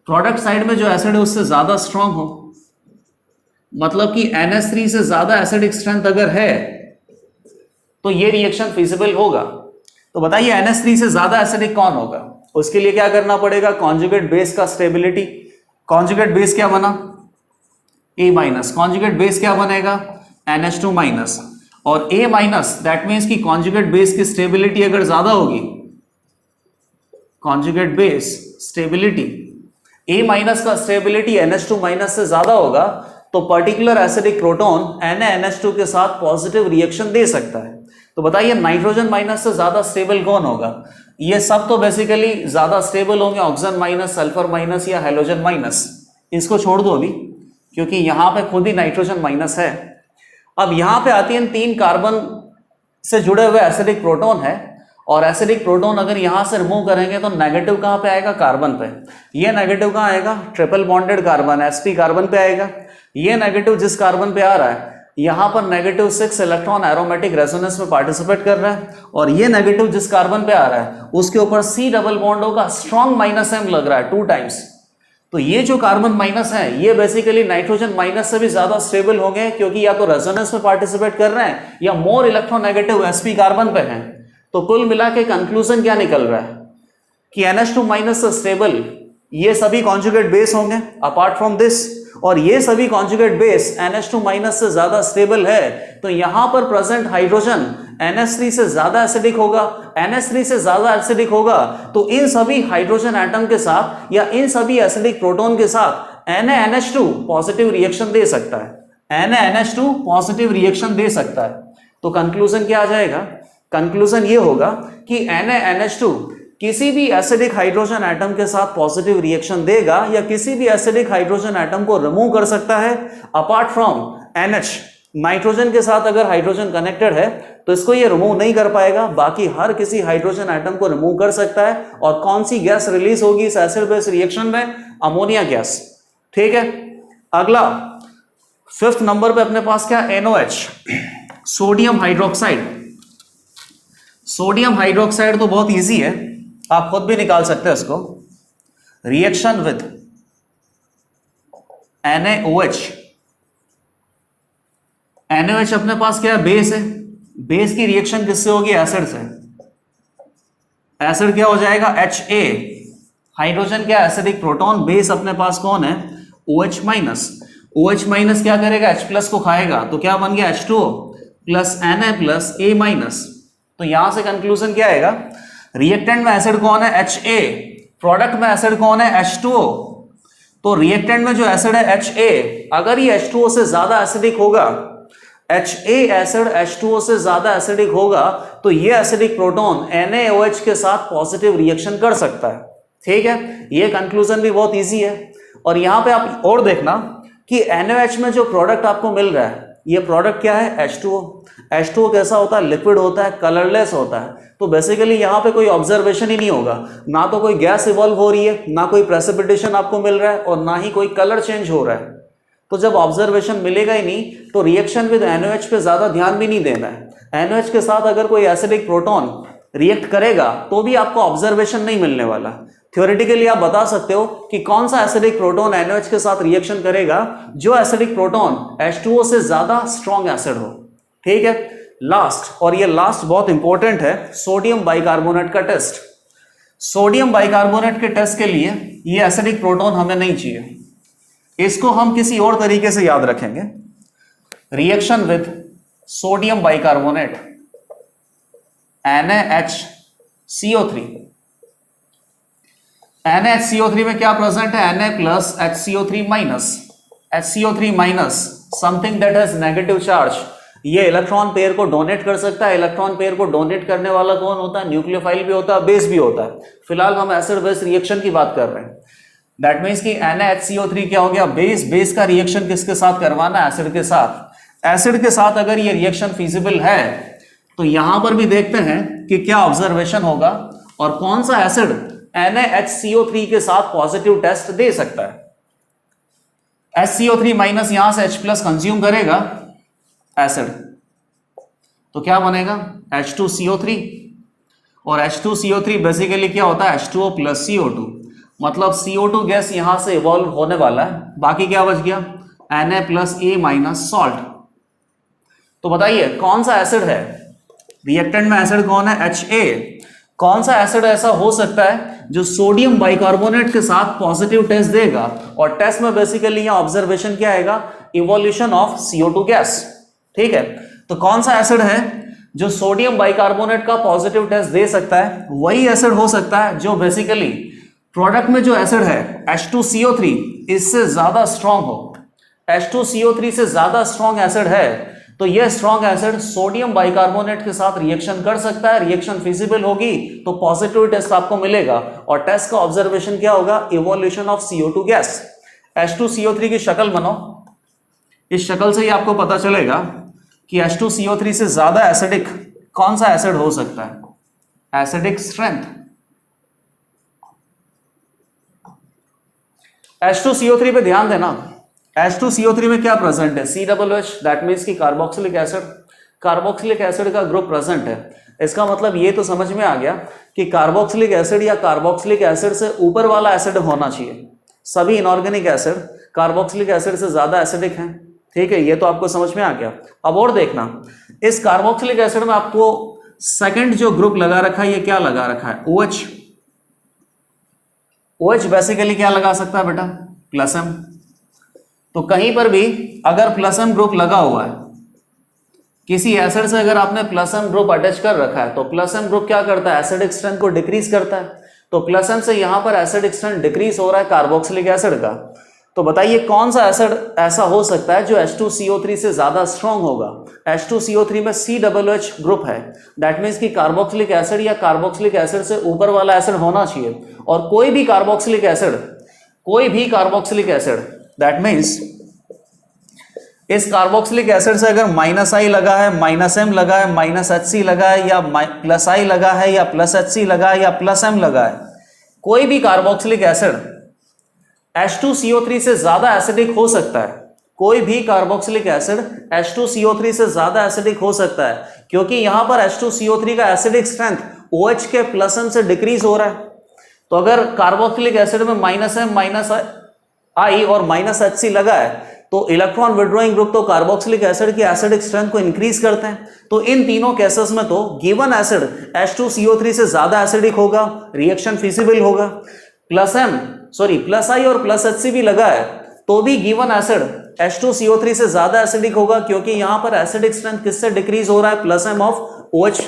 प्रोडक्ट साइड में जो एसिड है उससे ज्यादा स्ट्रॉन्ग हो। मतलब कि NH3 से ज्यादा एसिडिक स्ट्रेंथ अगर है तो ये रिएक्शन फिजिबल होगा। तो बताइए NH3 से ज्यादा एसिडिक कौन होगा? उसके लिए क्या करना पड़ेगा? कॉन्जुगेट बेस का स्टेबिलिटी। कॉन्जुगेट बेस क्या बना? A minus. कॉन्जुगेट बेस क्या बनेगा? NH2 minus. और A माइनस दैट मीन्स कि कॉन्जुगेट बेस की स्टेबिलिटी अगर ज्यादा होगी, conjugate base stability A minus का स्टेबिलिटी NH2 माइनस से ज्यादा होगा तो पर्टिकुलर एसिडिक प्रोटॉन NaNH2 के साथ पॉजिटिव रिएक्शन दे सकता है। तो बताइए नाइट्रोजन माइनस से ज्यादा स्टेबल कौन होगा? ये सब तो बेसिकली ज्यादा स्टेबल होंगे ऑक्सीजन माइनस, सल्फर माइनस या हेलोजन माइनस। इसको छोड़ दो अभी, क्योंकि यहां पे खुद ही नाइट्रोजन माइनस है। अब यहां पे आती है 3 कार्बन से जुड़े हुए एसिडिक प्रोटॉन है, और एसिडिक प्रोटॉन अगर यहां से रिमूव करेंगे तो नेगेटिव कहां पे आएगा? कार्बन पे। ये नेगेटिव कहां आएगा? Triple bonded carbon sp carbon पे आएगा। ये नेगेटिव जिस कार्बन पे आ रहा है यहां पर नेगेटिव 6 इलेक्ट्रॉन एरोमेटिक रेजोनेंस में पार्टिसिपेट कर रहा है, और ये नेगेटिव जिस कार्बन पे आ रहा है उसके ऊपर C डबल बॉन्ड होगा, स्ट्रॉन्ग माइनस M लग रहा है 2 टाइम्स। तो ये जो कार्बन माइनस है ये बेसिकली नाइट्रोजन माइनस से भी ज्यादा स्टेबल होंगे, क्योंकि या तो रेजोनेंस में पार्टिसिपेट कर रहे हैं या मोर इलेक्ट्रोनेगेटिव sp कार्बन पे हैं। तो कुल मिला के कंक्लूजन क्या निकल रहा है कि NH2 माइनस से स्टेबल ये सभी कॉन्जुगेट बेस होंगे अपार्ट फ्रॉम दिस, और ये सभी कॉन्जुगेट बेस NH2 माइनस से ज्यादा स्टेबल है। तो यहां पर प्रेजेंट हाइड्रोजन NH3 से ज्यादा एसिडिक होगा। NH3 से ज्यादा एसिडिक होगा तो इन सभी हाइड्रोजन एटम के साथ या इन सभी एसिडिक प्रोटॉन के साथ NaNH2 पॉजिटिव रिएक्शन दे सकता है। NaNH2 पॉजिटिव रिएक्शन दे सकता है। तो कंक्लूजन क्या आ जाएगा? कंक्लूजन ये होगा कि NaNH2 किसी भी एसिडिक हाइड्रोजन एटम के साथ पॉजिटिव रिएक्शन देगा या किसी भी एसिडिक हाइड्रोजन एटम को रिमूव कर सकता है अपार्ट फ्रॉम NH। नाइट्रोजन के साथ अगर हाइड्रोजन कनेक्टेड है तो इसको ये रिमूव नहीं कर पाएगा, बाकी हर किसी हाइड्रोजन एटम को रिमूव कर सकता है। और कौन सी गैस रिलीज होगी इस एसिड बेस रिएक्शन में? Ammonia gas. ठीक है, अगला 5th नंबर पे अपने पास क्या? NOH, sodium hydroxide. Sodium hydroxide तो बहुत इजी है, आप खुद भी निकाल सकते हैं इसको। Reaction with NaOH। NaOH अपने पास क्या है? बेस है। बेस की रिएक्शन किससे होगी? एसिड से। एसिड क्या हो जाएगा? Ha। हाइड्रोजन क्या? Acidic proton. बेस अपने पास कौन है? OH minus. OH माइनस क्या करेगा? H प्लस को खाएगा, तो क्या बन गया? H2O plus Na plus A minus. तो यहां से कंक्लूजन क्या आएगा? रिएक्टेंट में एसिड कौन है? Ha। प्रोडक्ट में एसिड कौन है? H2O। तो रिएक्टेंट में जो एसिड है Ha, अगर ये H2O से ज्यादा एसिडिक होगा, Ha एसिड H2O से ज्यादा एसिडिक होगा, तो ये एसिडिक प्रोटॉन NaOH के साथ पॉजिटिव रिएक्शन कर सकता है। ठीक है, ये कंक्लूजन भी बहुत इजी है। और यहां पे आप और देखना कि NaOH में जो प्रोडक्ट आपको मिल रहा है, ये प्रोडक्ट क्या है? H2O। H2O कैसा होता है? लिक्विड होता है, कलरलेस होता है। तो बेसिकली यहां पे कोई ऑब्जर्वेशन ही नहीं होगा, ना तो कोई गैस इवॉल्व हो रही है, ना कोई प्रेसिपिटेशन आपको मिल रहा है, और ना ही कोई कलर चेंज हो रहा है। तो जब ऑब्जर्वेशन मिलेगा ही नहीं तो रिएक्शन विद NaOH पे ज्यादा ध्यान भी नहीं देना है। NaOH के साथ अगर कोई एसिडिक प्रोटॉन रिएक्ट करेगा तो भी आपको ऑब्जर्वेशन नहीं मिलने वाला। थ्योरेटिकली आप बता सकते हो कि कौन सा एसिडिक प्रोटॉन NaOH के साथ रिएक्शन करेगा, जो एसिडिक प्रोटॉन H2O से ज्यादा स्ट्रॉन्ग एसिड हो। ठीक है, लास्ट, और ये लास्ट बहुत इंपॉर्टेंट है, सोडियम बाइकार्बोनेट का टेस्ट। सोडियम बाइकार्बोनेट के टेस्ट के लिए ये एसिडिक प्रोटॉन हमें नहीं चाहिए, इसको हम किसी और तरीके से याद रखेंगे। Reaction with sodium bicarbonate NaHCO3। NaHCO3 में क्या प्रेजेंट है? Na plus HCO3 minus. HCO3 minus something that has negative charge. ये इलेक्ट्रॉन पेयर को डोनेट कर सकता है। इलेक्ट्रॉन पेयर को डोनेट करने वाला कौन होता है? न्यूक्लियोफाइल भी होता है, बेस भी होता है। फिलहाल हम एसिड बेस रिएक्शन की बात कर रहे हैं। दैट मीन्स कि NaHCO3 क्या हो गया? बेस। बेस का रिएक्शन किसके साथ करवाना? एसिड के साथ। एसिड के साथ अगर ये रिएक्शन फिजिबल है तो यहां पर भी देखते हैं कि क्या ऑब्जर्वेशन होगा और कौन सा एसिड NaHCO3 के साथ पॉजिटिव टेस्ट दे सकता है। HCO3 माइनस यहां से H प्लस कंज्यूम करेगा एसिड, तो क्या बनेगा? H2CO3। और H2CO3 बेसिकली क्या होता है? H2O plus CO2। मतलब CO2 गैस यहां से इवॉल्व होने वाला है। बाकी क्या बच गया? Na प्लस ए माइनस सॉल्ट। तो बताइए कौन सा एसिड है, रिएक्टेंट में एसिड कौन है, Ha। कौन सा एसिड ऐसा हो सकता है जो सोडियम बाइकार्बोनेट के साथ पॉजिटिव टेस्ट देगा, और टेस्ट में बेसिकली यहां ऑब्जर्वेशन क्या आएगा, इवोल्यूशन ऑफ CO2 गैस। ठीक है, तो कौन सा एसिड है जो सोडियम बाइकार्बोनेट का पॉजिटिव टेस्ट दे सकता है, वही एसिड हो सकता है जो बेसिकली प्रोडक्ट में जो एसिड है H2CO3 इससे ज्यादा स्ट्रॉन्ग हो। H2CO3 से ज्यादा स्ट्रॉन्ग एसिड है तो यह स्ट्रॉन्ग एसिड सोडियम बाइकार्बोनेट के साथ रिएक्शन कर सकता है, रिएक्शन फिजिबल होगी तो पॉजिटिव टेस्ट आपको मिलेगा, और टेस्ट का ऑब्जर्वेशन क्या होगा, evolution of CO2 gas. H2CO3 की शक्ल बनाओ, इस शक्ल से ही आपको पता चलेगा कि H2CO3 से ज्यादा एसिडिक कौन सा एसिड हो सकता है, एसिडिक स्ट्रेंथ। H2CO3 पे ध्यान देना, H2CO3 में क्या प्रेजेंट है, COOH, दैट मीन्स की कार्बोक्सिलिक एसिड। कार्बोक्सिलिक एसिड का ग्रुप प्रेजेंट है, इसका मतलब ये तो समझ में आ गया कि कार्बोक्सिलिक एसिड या कार्बोक्सिलिक एसिड से ऊपर वाला एसिड होना चाहिए। सभी इनऑर्गेनिक एसिड कार्बोक्सिलिक एसिड से ज्यादा एसिडिक हैं। ठीक है, ये तो आपको समझ में आ गया। अब और देखना, इस कार्बोक्सिलिक एसिड में आपको सेकंड जो ग्रुप लगा रखा है, ये क्या लगा रखा है, OH। OH बेसिकली क्या लगा सकता है बेटा, प्लस M। तो कहीं पर भी अगर प्लस M ग्रुप लगा हुआ है, किसी एसिड से अगर आपने प्लस M ग्रुप अटैच कर रखा है, तो प्लस M ग्रुप क्या करता है, एसिडिक स्ट्रेंथ को डिक्रीज करता है। तो प्लस M से यहां पर एसिडिक स्ट्रेंथ डिक्रीज हो रहा है कार्बोक्सिलिक एसिड का। तो बताइए कौन सा एसिड ऐसा हो सकता है जो H2CO3 से ज्यादा स्ट्रॉन्ग होगा। H2CO3 में COOH ग्रुप है, दैट मीन्स कि कार्बोक्सिलिक एसिड या कार्बोक्सिलिक एसिड से ऊपर वाला एसिड होना चाहिए। और कोई भी कार्बोक्सिलिक एसिड दैट मीन्स इस कार्बोक्सिलिक एसिड से अगर -I लगा है, -M लगा है, -HC लगा है, या +I लगा है, या +HC लगा है, या +M लगा है, कोई भी कार्बोक्सिलिक एसिड H2CO3 से ज्यादा एसिडिक हो सकता है। कोई भी कार्बोक्सिलिक एसिड H2CO3 से ज्यादा एसिडिक हो सकता है, क्योंकि यहां पर H2CO3 का एसिडिक स्ट्रेंथ OH के +M से डिक्रीज हो रहा है। तो अगर कार्बोक्सिलिक एसिड में -M, -I और -HC लगा है, तो इलेक्ट्रॉन विड्रॉइंग ग्रुप तो कार्बोक्सिलिक एसिड की एसिडिक स्ट्रेंथ को इंक्रीज करते हैं। तो इन तीनों केसेस में तो गिवन एसिड H2CO3 से ज्यादा एसिडिक होगा, रिएक्शन फिजिबल होगा। +I और +HC भी लगा है तो भी गिवन एसिड H2CO3 से ज्यादा एसिडिक होगा, क्योंकि यहां पर एसिडिक स्ट्रेंथ किससे डिक्रीज हो रहा है, +M ऑफ OH,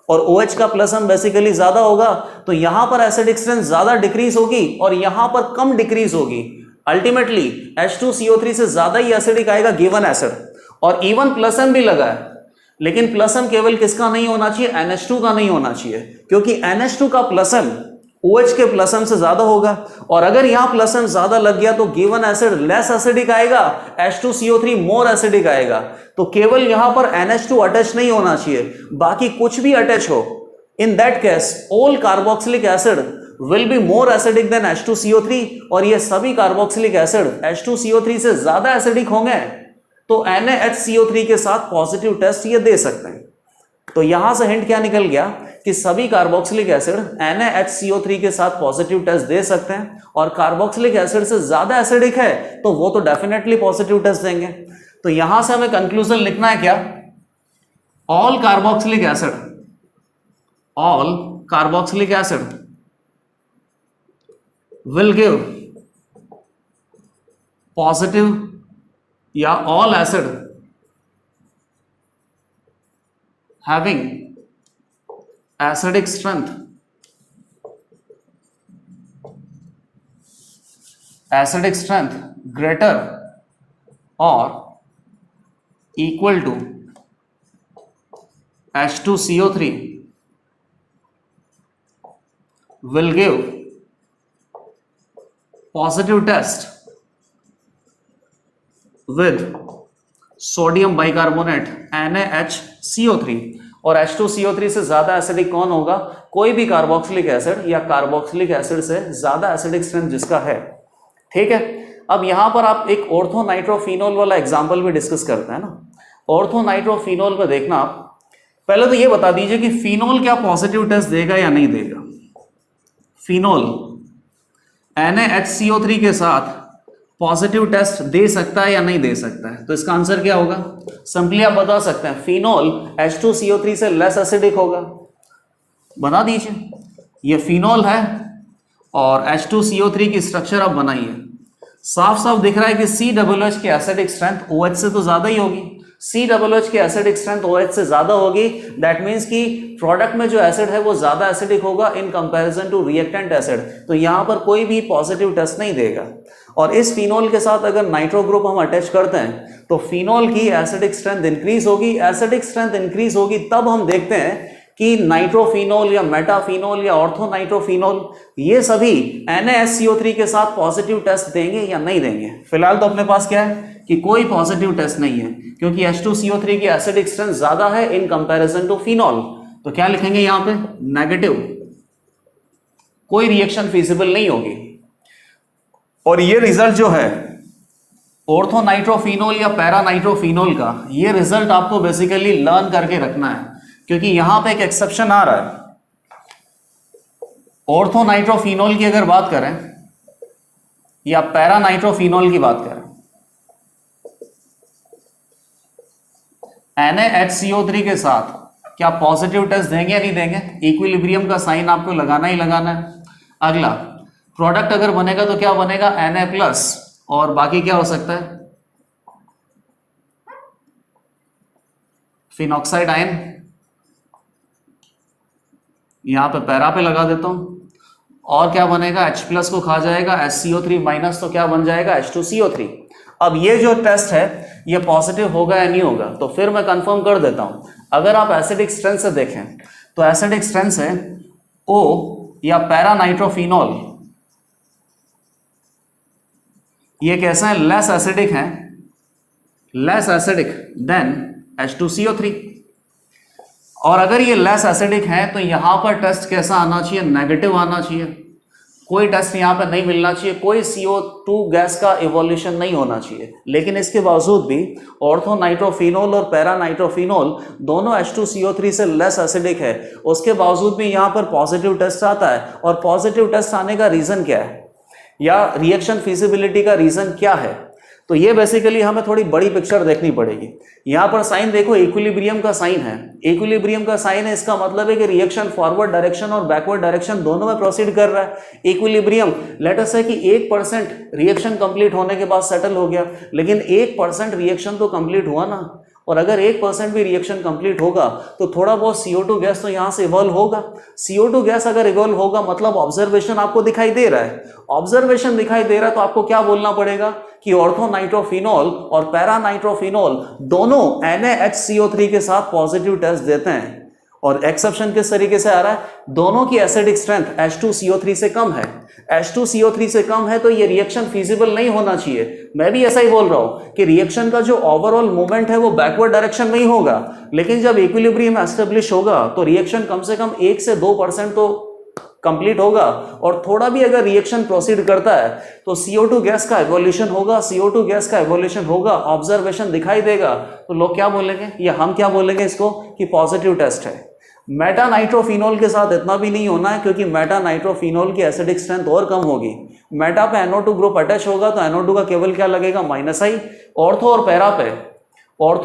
और OH का +M बेसिकली ज्यादा होगा, तो यहां पर एसिडिक स्ट्रेंथ ज्यादा डिक्रीज होगी और यहां पर कम डिक्रीज होगी। अल्टीमेटली H2CO3 से ज्यादा ही एसिडिक आएगा गिवन एसिड। और इवन +M भी लगा है, लेकिन +M केवल किसका नहीं होना चाहिए, NH2 का नहीं होना चाहिए, क्योंकि NH2 का +M OH के +M से ज्यादा होगा। और अगर यहां +M ज्यादा लग गया तो गिवन एसिड लेस एसिडिक आएगा, H2CO3 मोर एसिडिक आएगा। तो केवल यहां पर NH2 अटैच नहीं होना चाहिए, बाकी कुछ भी अटैच हो, in that case all carboxylic acid will be more acidic than H2CO3, और ये सभी कार्बोक्सिलिक एसिड H2CO3 से ज्यादा एसिडिक होंगे, तो NaHCO3 के साथ पॉजिटिव टेस्ट ये दे सकते हैं। तो यहां से हिंट क्या निकल गया कि सभी कार्बोक्सिलिक एसिड NaHCO3 के साथ पॉजिटिव टेस्ट दे सकते हैं, और कार्बोक्सिलिक एसिड से ज्यादा एसिडिक है तो वो तो डेफिनेटली पॉजिटिव टेस्ट देंगे। तो यहां से हमें कंक्लूजन लिखना है क्या, all carboxylic acid will give positive, या all acid having acidic strength greater or equal to H2CO3 will give positive test with sodium bicarbonate NaHCO3। और H2CO3 से ज्यादा एसिडिक कौन होगा, कोई भी कार्बोक्सिलिक एसिड या कार्बोक्सिलिक एसिड से ज्यादा एसिडिक स्ट्रेंथ जिसका है। ठीक है, अब यहां पर आप एक ऑर्थो नाइट्रोफिनोल वाला एग्जांपल भी डिस्कस करते हैं ना। ऑर्थो नाइट्रोफिनोल में देखना, आप पहले तो ये बता दीजिए कि फिनोल क्या पॉजिटिव टेस्ट देगा या नहीं देगा। फिनोल NaHCO3 के साथ पॉजिटिव टेस्ट दे सकता है या नहीं दे सकता है? तो इसका आंसर क्या होगा? सिंपली आप बता सकते हैं फिनॉल H2CO3 से लेस एसिडिक होगा। बता दीजिए, ये फिनॉल है और H2CO3 की स्ट्रक्चर आप बनाइए। साफ साफ दिख रहा है कि COOH की एसिडिक स्ट्रेंथ OH से तो ज्यादा ही होगी। COOH की एसिडिक स्ट्रेंथ OH से ज्यादा होगी, दैट मीन्स कि प्रोडक्ट में जो एसिड है वो ज्यादा एसिडिक होगा in comparison to reactant acid. तो यहां पर कोई भी पॉजिटिव टेस्ट नहीं देगा। और इस फिनॉल के साथ अगर नाइट्रो ग्रुप हम अटैच करते हैं तो फिनॉल की एसिडिक स्ट्रेंथ इंक्रीज होगी। एसिडिक स्ट्रेंथ इंक्रीज होगी तब हम देखते हैं कि नाइट्रोफिनॉल या मेटाफिनॉल या ऑर्थोनाइट्रोफिनॉल ये सभी NaHCO3 के साथ पॉजिटिव टेस्ट देंगे या नहीं देंगे। फिलहाल तो अपने पास क्या है कि कोई पॉजिटिव टेस्ट नहीं है, क्योंकि H2CO3 की एसिडिक स्ट्रेंथ ज्यादा है इन कंपैरिजन टू फिनॉल। तो क्या लिखेंगे यहां पे? नेगेटिव, कोई रिएक्शन फिजिबल नहीं होगी। और ये रिजल्ट जो है ऑर्थोनाइट्रोफिनॉल या पैरानाइट्रोफिनॉल का, ये रिजल्ट आपको बेसिकली लर्न करके रखना है, क्योंकि यहां पे एक एक्सेप्शन आ रहा है। ऑर्थोनाइट्रोफिनॉल की अगर बात करें या पैरानाइट्रोफिनॉल की बात करें, NaHCO3 के साथ क्या पॉजिटिव टेस्ट देंगे या नहीं देंगे? इक्विलिब्रियम का साइन आपको लगाना ही लगाना है। अगला प्रोडक्ट अगर बनेगा तो क्या बनेगा? Na+ और बाकी क्या हो सकता है? Phenoxide ion. यहां पे पैरा पे लगा देता हूं। और क्या बनेगा? H+ को खा जाएगा, HCO3- तो क्या बन जाएगा? H2CO3। अब ये जो टेस्ट है ये पॉजिटिव होगा या नहीं होगा? तो फिर मैं कंफर्म कर देता हूं। अगर आप एसिडिक स्ट्रेंथ से देखें तो एसिडिक स्ट्रेंथ से O या पैरानाइट्रोफिनॉल ये कैसे हैं? लेस एसिडिक हैं, लेस एसिडिक देन H2CO3। और अगर ये लेस एसिडिक है तो यहां पर टेस्ट कैसा आना चाहिए? नेगेटिव आना चाहिए। कोई टेस्ट यहां पर नहीं मिलना चाहिए, कोई CO2 गैस का इवोल्यूशन नहीं होना चाहिए। लेकिन इसके बावजूद भी ऑर्थोनाइट्रोफिनॉल और पैरानाइट्रोफिनॉल दोनों H2CO3 से लेस एसिडिक है, उसके बावजूद भी यहां पर पॉजिटिव टेस्ट आता है। और पॉजिटिव टेस्ट आने का रीजन क्या है या रिएक्शन फिजिबिलिटी का रीजन क्या है? तो ये बेसिकली हमें थोड़ी बड़ी पिक्चर देखनी पड़ेगी। यहां पर साइन देखो, इक्विलिब्रियम का साइन है। इक्विलिब्रियम का साइन है, इसका मतलब है कि रिएक्शन फॉरवर्ड डायरेक्शन और बैकवर्ड डायरेक्शन दोनों में प्रोसीड कर रहा है। इक्विलिब्रियम लेट अस से कि 1% रिएक्शन कंप्लीट होने के बाद सेटल हो गया, लेकिन 1% रिएक्शन तो कंप्लीट हुआ ना। और अगर 1% भी रिएक्शन कंप्लीट होगा तो थोड़ा बहुत CO2 गैस तो यहां से इवॉल्व होगा। CO2 गैस अगर इवॉल्व होगा मतलब ऑब्जर्वेशन आपको दिखाई दे रहा है। ऑब्जर्वेशन दिखाई दे रहा है तो आपको क्या बोलना पड़ेगा कि ऑर्थोनाइट्रोफिनॉल और पैरानाइट्रोफिनॉल दोनों NaHCO3 के साथ पॉजिटिव टेस्ट देते हैं। और एक्सेप्शन किस तरीके से आ रहा है? दोनों की एसिडिक स्ट्रेंथ H2CO3 से कम है। H2CO3 से कम है तो ये रिएक्शन फिजिबल नहीं होना चाहिए। मैं भी ऐसा ही बोल रहा हूं कि रिएक्शन का जो ओवरऑल मूवमेंट है वो बैकवर्ड डायरेक्शन में ही होगा, लेकिन जब इक्विलिब्रियम एस्टेब्लिश होगा तो रिएक्शन कम से कम 1 से 2% तो कंप्लीट होगा। और थोड़ा भी अगर रिएक्शन प्रोसीड करता है तो CO2 गैस का इवोल्यूशन होगा। CO2 गैस का इवोल्यूशन होगा, ऑब्जर्वेशन दिखाई देगा, तो लोग क्या बोलेंगे या हम क्या बोलेंगे इसको कि पॉजिटिव टेस्ट है। मेटानाइट्रोफिनॉल के साथ इतना भी नहीं होना है, क्योंकि मेटानाइट्रोफिनॉल की एसिडिक स्ट्रेंथ और कम होगी। मेटा पे NO2 ग्रुप अटैच होगा तो NO2 का केवल क्या लगेगा? -I। ऑर्थो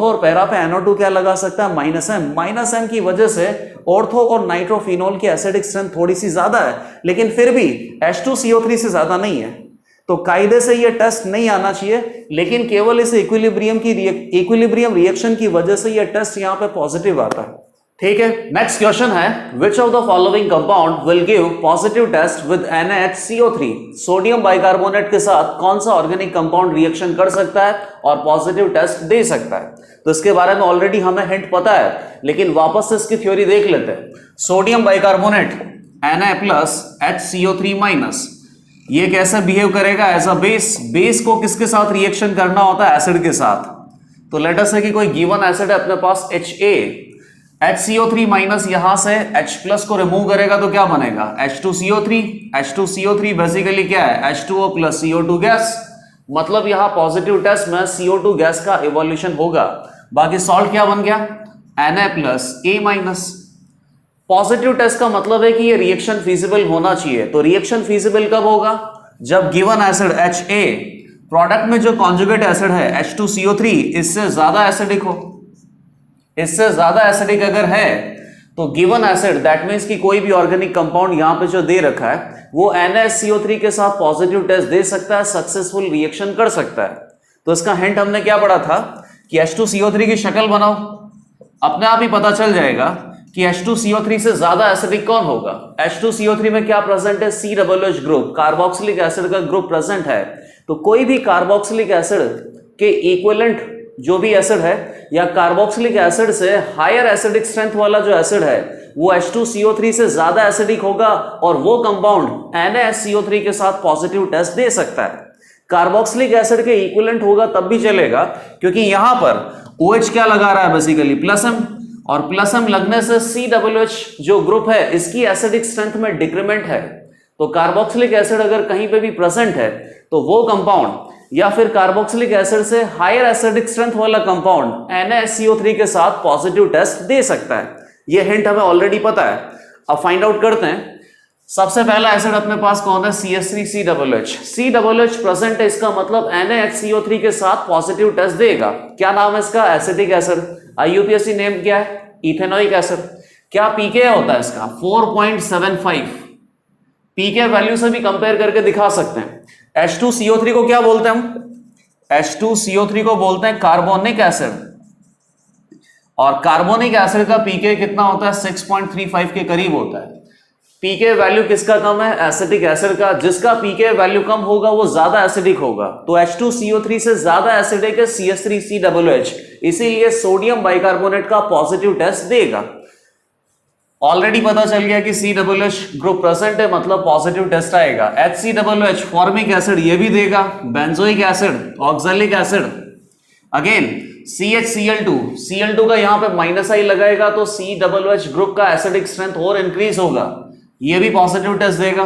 और पैरा पे NO2 क्या लगा सकता है? -M की वजह से ऑर्थो और नाइट्रोफिनॉल की एसिडिक स्ट्रेंथ थोड़ी सी ज्यादा है, लेकिन फिर भी H2CO3 से ज्यादा नहीं है। तो कायदे से ये टेस्ट नहीं आना चाहिए, लेकिन केवल इस इक्विलिब्रियम रिएक्शन की वजह से ये टेस्ट यहां पे पॉजिटिव आता है। ठीक है, नेक्स्ट क्वेश्चन है, which of the following compound will give positive test with NaHCO3? Sodium bicarbonate के साथ कौन सा ऑर्गेनिक कंपाउंड रिएक्शन कर सकता है और पॉजिटिव टेस्ट दे सकता है? तो इसके बारे में ऑलरेडी हमें हिंट पता है, लेकिन वापस से इसकी थ्योरी देख लेते हैं। सोडियम बाइकार्बोनेट Na+HCO3-, ये कैसे बिहेव करेगा एज अ बेस? बेस को किसके साथ रिएक्शन करना होता है? एसिड के साथ। तो लेट अस से कि कोई गिवन एसिड है अपने पास Ha, HCO3- यहां से H+ को रिमूव करेगा तो क्या बनेगा? H2CO3। H2CO3 बेसिकली क्या है? H2O + CO2 gas. मतलब यहां पॉजिटिव टेस्ट में CO2 गैस का इवोल्यूशन होगा। बाकी सॉल्ट क्या बन गया? Na+A-। पॉजिटिव टेस्ट का मतलब है कि ये रिएक्शन फिजिबल होना चाहिए। तो रिएक्शन फिजिबल कब होगा? जब गिवन एसिड Ha प्रोडक्ट में जो कॉन्जुगेट एसिड है H2CO3 इससे ज्यादा एसिडिक हो, इससे ज्यादा एसिडिक अगर है तो गिवन एसिड दैट मींस कि कोई भी ऑर्गेनिक कंपाउंड यहां पे जो दे रखा है वो NaCO3 के साथ पॉजिटिव टेस्ट दे सकता है, सक्सेसफुल रिएक्शन कर सकता है। तो इसका हिंट हमने क्या पढ़ा था कि H2CO3 की शक्ल बनाओ, अपने आप ही पता चल जाएगा कि H2CO3 से ज्यादा एसिडिक कौन होगा। H2CO3 में क्या प्रेजेंट है, COOH ग्रुप, कार्बोक्सिलिक एसिड का ग्रुप प्रेजेंट है। तो कोई भी कार्बोक्सिलिक एसिड के इक्विवेलेंट जो भी एसिड है या कार्बोक्सिलिक एसिड से हायर एसिडिक स्ट्रेंथ वाला जो एसिड है वो H2CO3 से ज्यादा एसिडिक होगा और वो कंपाउंड NaCO3 के साथ पॉजिटिव टेस्ट दे सकता है। कार्बोक्सिलिक एसिड के इक्विवेलेंट होगा तब भी चलेगा क्योंकि यहां पर OH क्या लगा रहा है बेसिकली प्लस M, और प्लस M लगने से COOH जो ग्रुप है इसकी एसिडिक स्ट्रेंथ में डिक्रीमेंट है। तो कार्बोक्सिलिक एसिड अगर कहीं पे भी प्रेजेंट है तो वो कंपाउंड या फिर कार्बोक्सिलिक एसिड से हायर एसिडिक स्ट्रेंथ वाला कंपाउंड NaCO3 के साथ पॉजिटिव टेस्ट दे सकता है। ये हिंट हमें ऑलरेडी पता है। अब फाइंड आउट करते हैं। सबसे पहला एसिड अपने पास कौन है, CH3COOH। COOH प्रेजेंट है, इसका मतलब NaHCO3 के साथ पॉजिटिव टेस्ट देगा। क्या नाम है इसका, एसिटिक एसिड। IUPAC नेम क्या है, इथेनोइक एसिड। क्या पीके होता है इसका 4.75। पीके वैल्यू से भी कंपेयर करके दिखा सकते हैं। H2CO3 को क्या बोलते हैं हम, H2CO3 को बोलते हैं कार्बोनिक एसिड, और कार्बोनिक एसिड का पीके कितना होता है 6.35 के करीब होता है। पीके वैल्यू किसका कम है, एसिटिक एसिड का। जिसका पीके वैल्यू कम होगा वो ज्यादा एसिडिक होगा। तो H2CO3 से ज्यादा एसिडिक है CH3COOH, इसीलिए सोडियम बाइकार्बोनेट का पॉजिटिव टेस्ट देगा। ऑलरेडी पता चल गया कि COOH ग्रुप प्रेजेंट है मतलब पॉजिटिव टेस्ट आएगा। HCOOH फॉर्मिक एसिड ये भी देगा, benzoic acid, oxalic acid. Again CHCl2 का यहां पे माइनस आई लगाएगा तो COOH ग्रुप का एसिडिक स्ट्रेंथ और इंक्रीज होगा, ये भी पॉजिटिव टेस्ट देगा।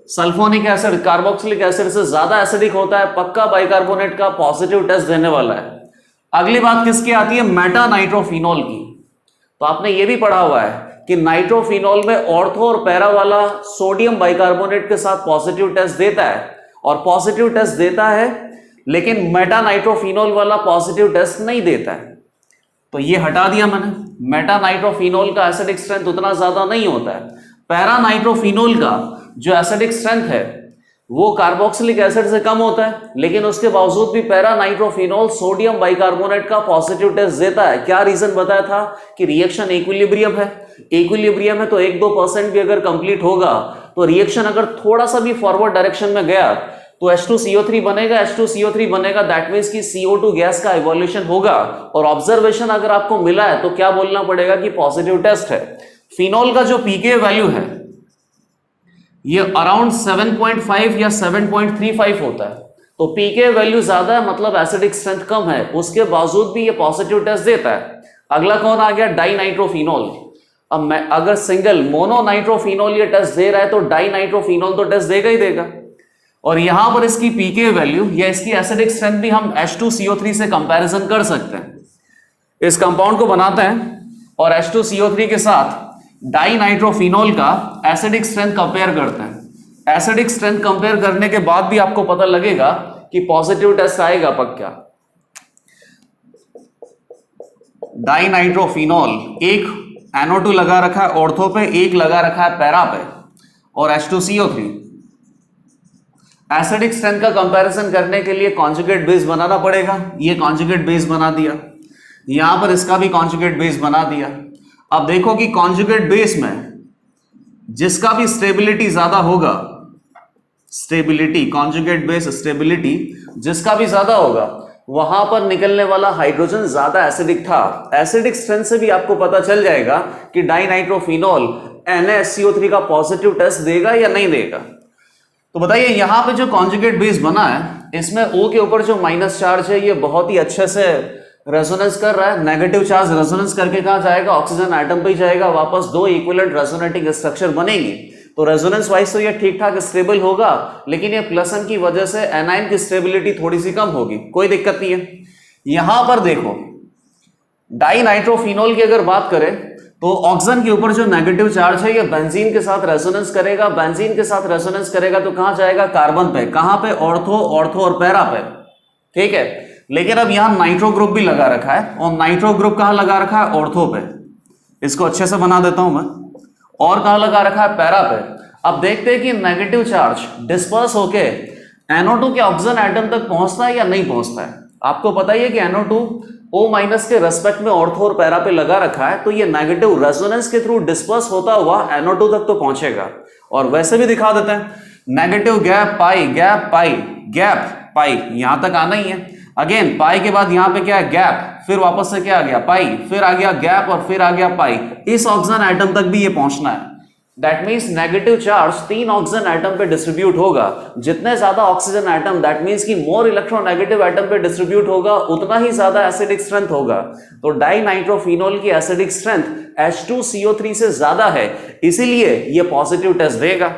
सल्फोनिक एसिड कार्बोक्सिलिक एसिड से ज्यादा एसिडिक होता है, पक्का बाइकार्बोनेट का पॉजिटिव टेस्ट देने वाला है। अगली बात किसकी आती है, मेटा नाइट्रोफिनॉल की। तो आपने ये भी पढ़ा हुआ है कि नाइट्रोफिनॉल में ऑर्थो और पैरा वाला सोडियम बाइकार्बोनेट के साथ पॉजिटिव टेस्ट देता है, और पॉजिटिव टेस्ट देता है लेकिन मेटा नाइट्रोफिनॉल वाला पॉजिटिव टेस्ट नहीं देता है। तो ये हटा दिया मैंने। मेटा नाइट्रोफिनॉल का एसिडिक स्ट्रेंथ उतना ज्यादा नहीं होता है। पैरा नाइट्रोफिनॉल का जो एसिडिक स्ट्रेंथ है वो कार्बोक्सिलिक एसिड से कम होता है, लेकिन उसके बावजूद भी पैरा नाइट्रोफिनॉल सोडियम बाइकार्बोनेट का पॉजिटिव टेस्ट देता है। क्या रीजन बताया था कि रिएक्शन इक्विलिब्रियम है। इक्विलिब्रियम है तो 1-2% भी अगर कंप्लीट होगा तो रिएक्शन अगर थोड़ा सा भी फॉरवर्ड डायरेक्शन में गया तो H2CO3 बनेगा। H2CO3 बनेगा दैट मींस कि CO2 गैस का इवोल्यूशन होगा, और ऑब्जर्वेशन अगर आपको मिला है तो क्या बोलना पड़ेगा कि पॉजिटिव टेस्ट है। फिनॉल का जो पीके वैल्यू है ये अराउंड 7.5 या 7.35 होता है। तो पीके वैल्यू ज्यादा है मतलब एसिडिक स्ट्रेंथ कम है, उसके बावजूद भी ये पॉजिटिव टेस्ट देता है। अगला कौन आ गया, डाइनाइट्रोफिनॉल। अब मैं अगर सिंगल मोनोनाइट्रोफिनॉल ये टेस्ट दे रहा है तो डाइनाइट्रोफिनॉल तो टेस्ट देगा ही देगा। और यहां पर इसकी पीके वैल्यू या इसकी एसिडिक स्ट्रेंथ भी हम H2CO3 से कंपैरिजन कर सकते हैं। इस कंपाउंड को बनाते हैं और H2CO3 के साथ डाइनाइट्रोफिनॉल का एसिडिक स्ट्रेंथ कंपेयर करते हैं। एसिडिक स्ट्रेंथ कंपेयर करने के बाद भी आपको पता लगेगा कि पॉजिटिव टेस्ट आएगा पक्का। डाइनाइट्रोफिनॉल एक NO2 लगा रखा है ऑर्थो पे, एक लगा रखा है पैरा पे, और H2CO3। एसिडिक स्ट्रेंथ का कंपैरिजन करने के लिए कॉन्जुगेट बेस बनाना पड़ेगा। ये कॉन्जुगेट बेस बना दिया, यहां पर इसका भी कॉन्जुगेट बेस बना दिया। अब देखो कि कॉन्जुगेट बेस में जिसका भी स्टेबिलिटी ज्यादा होगा, स्टेबिलिटी कॉन्जुगेट बेस स्टेबिलिटी जिसका भी ज्यादा होगा वहां पर निकलने वाला हाइड्रोजन ज्यादा एसिडिक था। एसिडिक स्ट्रेंथ से भी आपको पता चल जाएगा कि डाइनाइट्रोफिनॉल NaHCO3 का पॉजिटिव टेस्ट देगा या नहीं देगा। तो बताइए यहां पे जो कॉन्जुगेट बेस बना है इसमें O के ऊपर जो माइनस चार्ज है ये बहुत ही अच्छे से रेजोनेंस कर रहा है। नेगेटिव चार्ज रेजोनेंस करके कहां जाएगा, ऑक्सीजन एटम पे ही जाएगा, वापस दो इक्विवेलेंट रेजोनेटिंग स्ट्रक्चर बनेगी। तो रेजोनेंस वाइज तो ये ठीक ठाक स्टेबल होगा, लेकिन ये प्लस M की वजह से एनाइन की स्टेबिलिटी थोड़ी सी कम होगी, कोई दिक्कत नहीं है। यहां पर देखो डाइनाइट्रोफिनॉल की अगर बात करें तो ऑक्सीजन के ऊपर जो नेगेटिव चार्ज है ये बेंजीन के साथ रेजोनेंस करेगा, बेंजीन के साथ रेजोनेंस करेगा तो कहां जाएगा, कार्बन पे। कहां पे, ऑर्थो, ऑर्थो और पैरा पे, ठीक है। लेकिन अब यहां नाइट्रो ग्रुप भी लगा रखा है, और नाइट्रो ग्रुप कहां लगा रखा है, ऑर्थो पे। इसको अच्छे से बना देता हूं मैं। और कहां लगा रखा है, पैरा पे। अब देखते हैं कि नेगेटिव चार्ज डिस्पर्स होके NO2 के ऑक्सीजन एटम तक पहुंचता है या नहीं पहुंचता है। आपको पता ही है कि NO2 O- के रेस्पेक्ट में ऑर्थो और पैरा पे लगा रखा है, तो ये नेगेटिव रेजोनेंस के थ्रू डिस्पर्स होता हुआ NO2 तक तो पहुंचेगा। और वैसे भी दिखा देते हैं, नेगेटिव गैप पाई, गैप पाई, गैप पाई, यहां तक आना ही है। अगेन पाई के बाद यहां पे क्या है, गैप, फिर वापस से क्या आ गया, पाई, फिर आ गया गैप, और फिर आ गया पाई। इस ऑक्सीजन एटम तक भी ये पहुंचना है। That means negative charge 3 oxygen atom पे डिस्ट्रीब्यूट होगा। जितने ज्यादा ऑक्सीजन एटम, दैट मीन्स कि मोर इलेक्ट्रोनेगेटिव एटम पे डिस्ट्रीब्यूट होगा, उतना ही ज्यादा एसिडिक स्ट्रेंथ होगा। तो डाइनाइट्रोफिनोल की एसिडिक स्ट्रेंथ H2CO3 से ज्यादा है, इसीलिए ये पॉजिटिव टेस्ट देगा।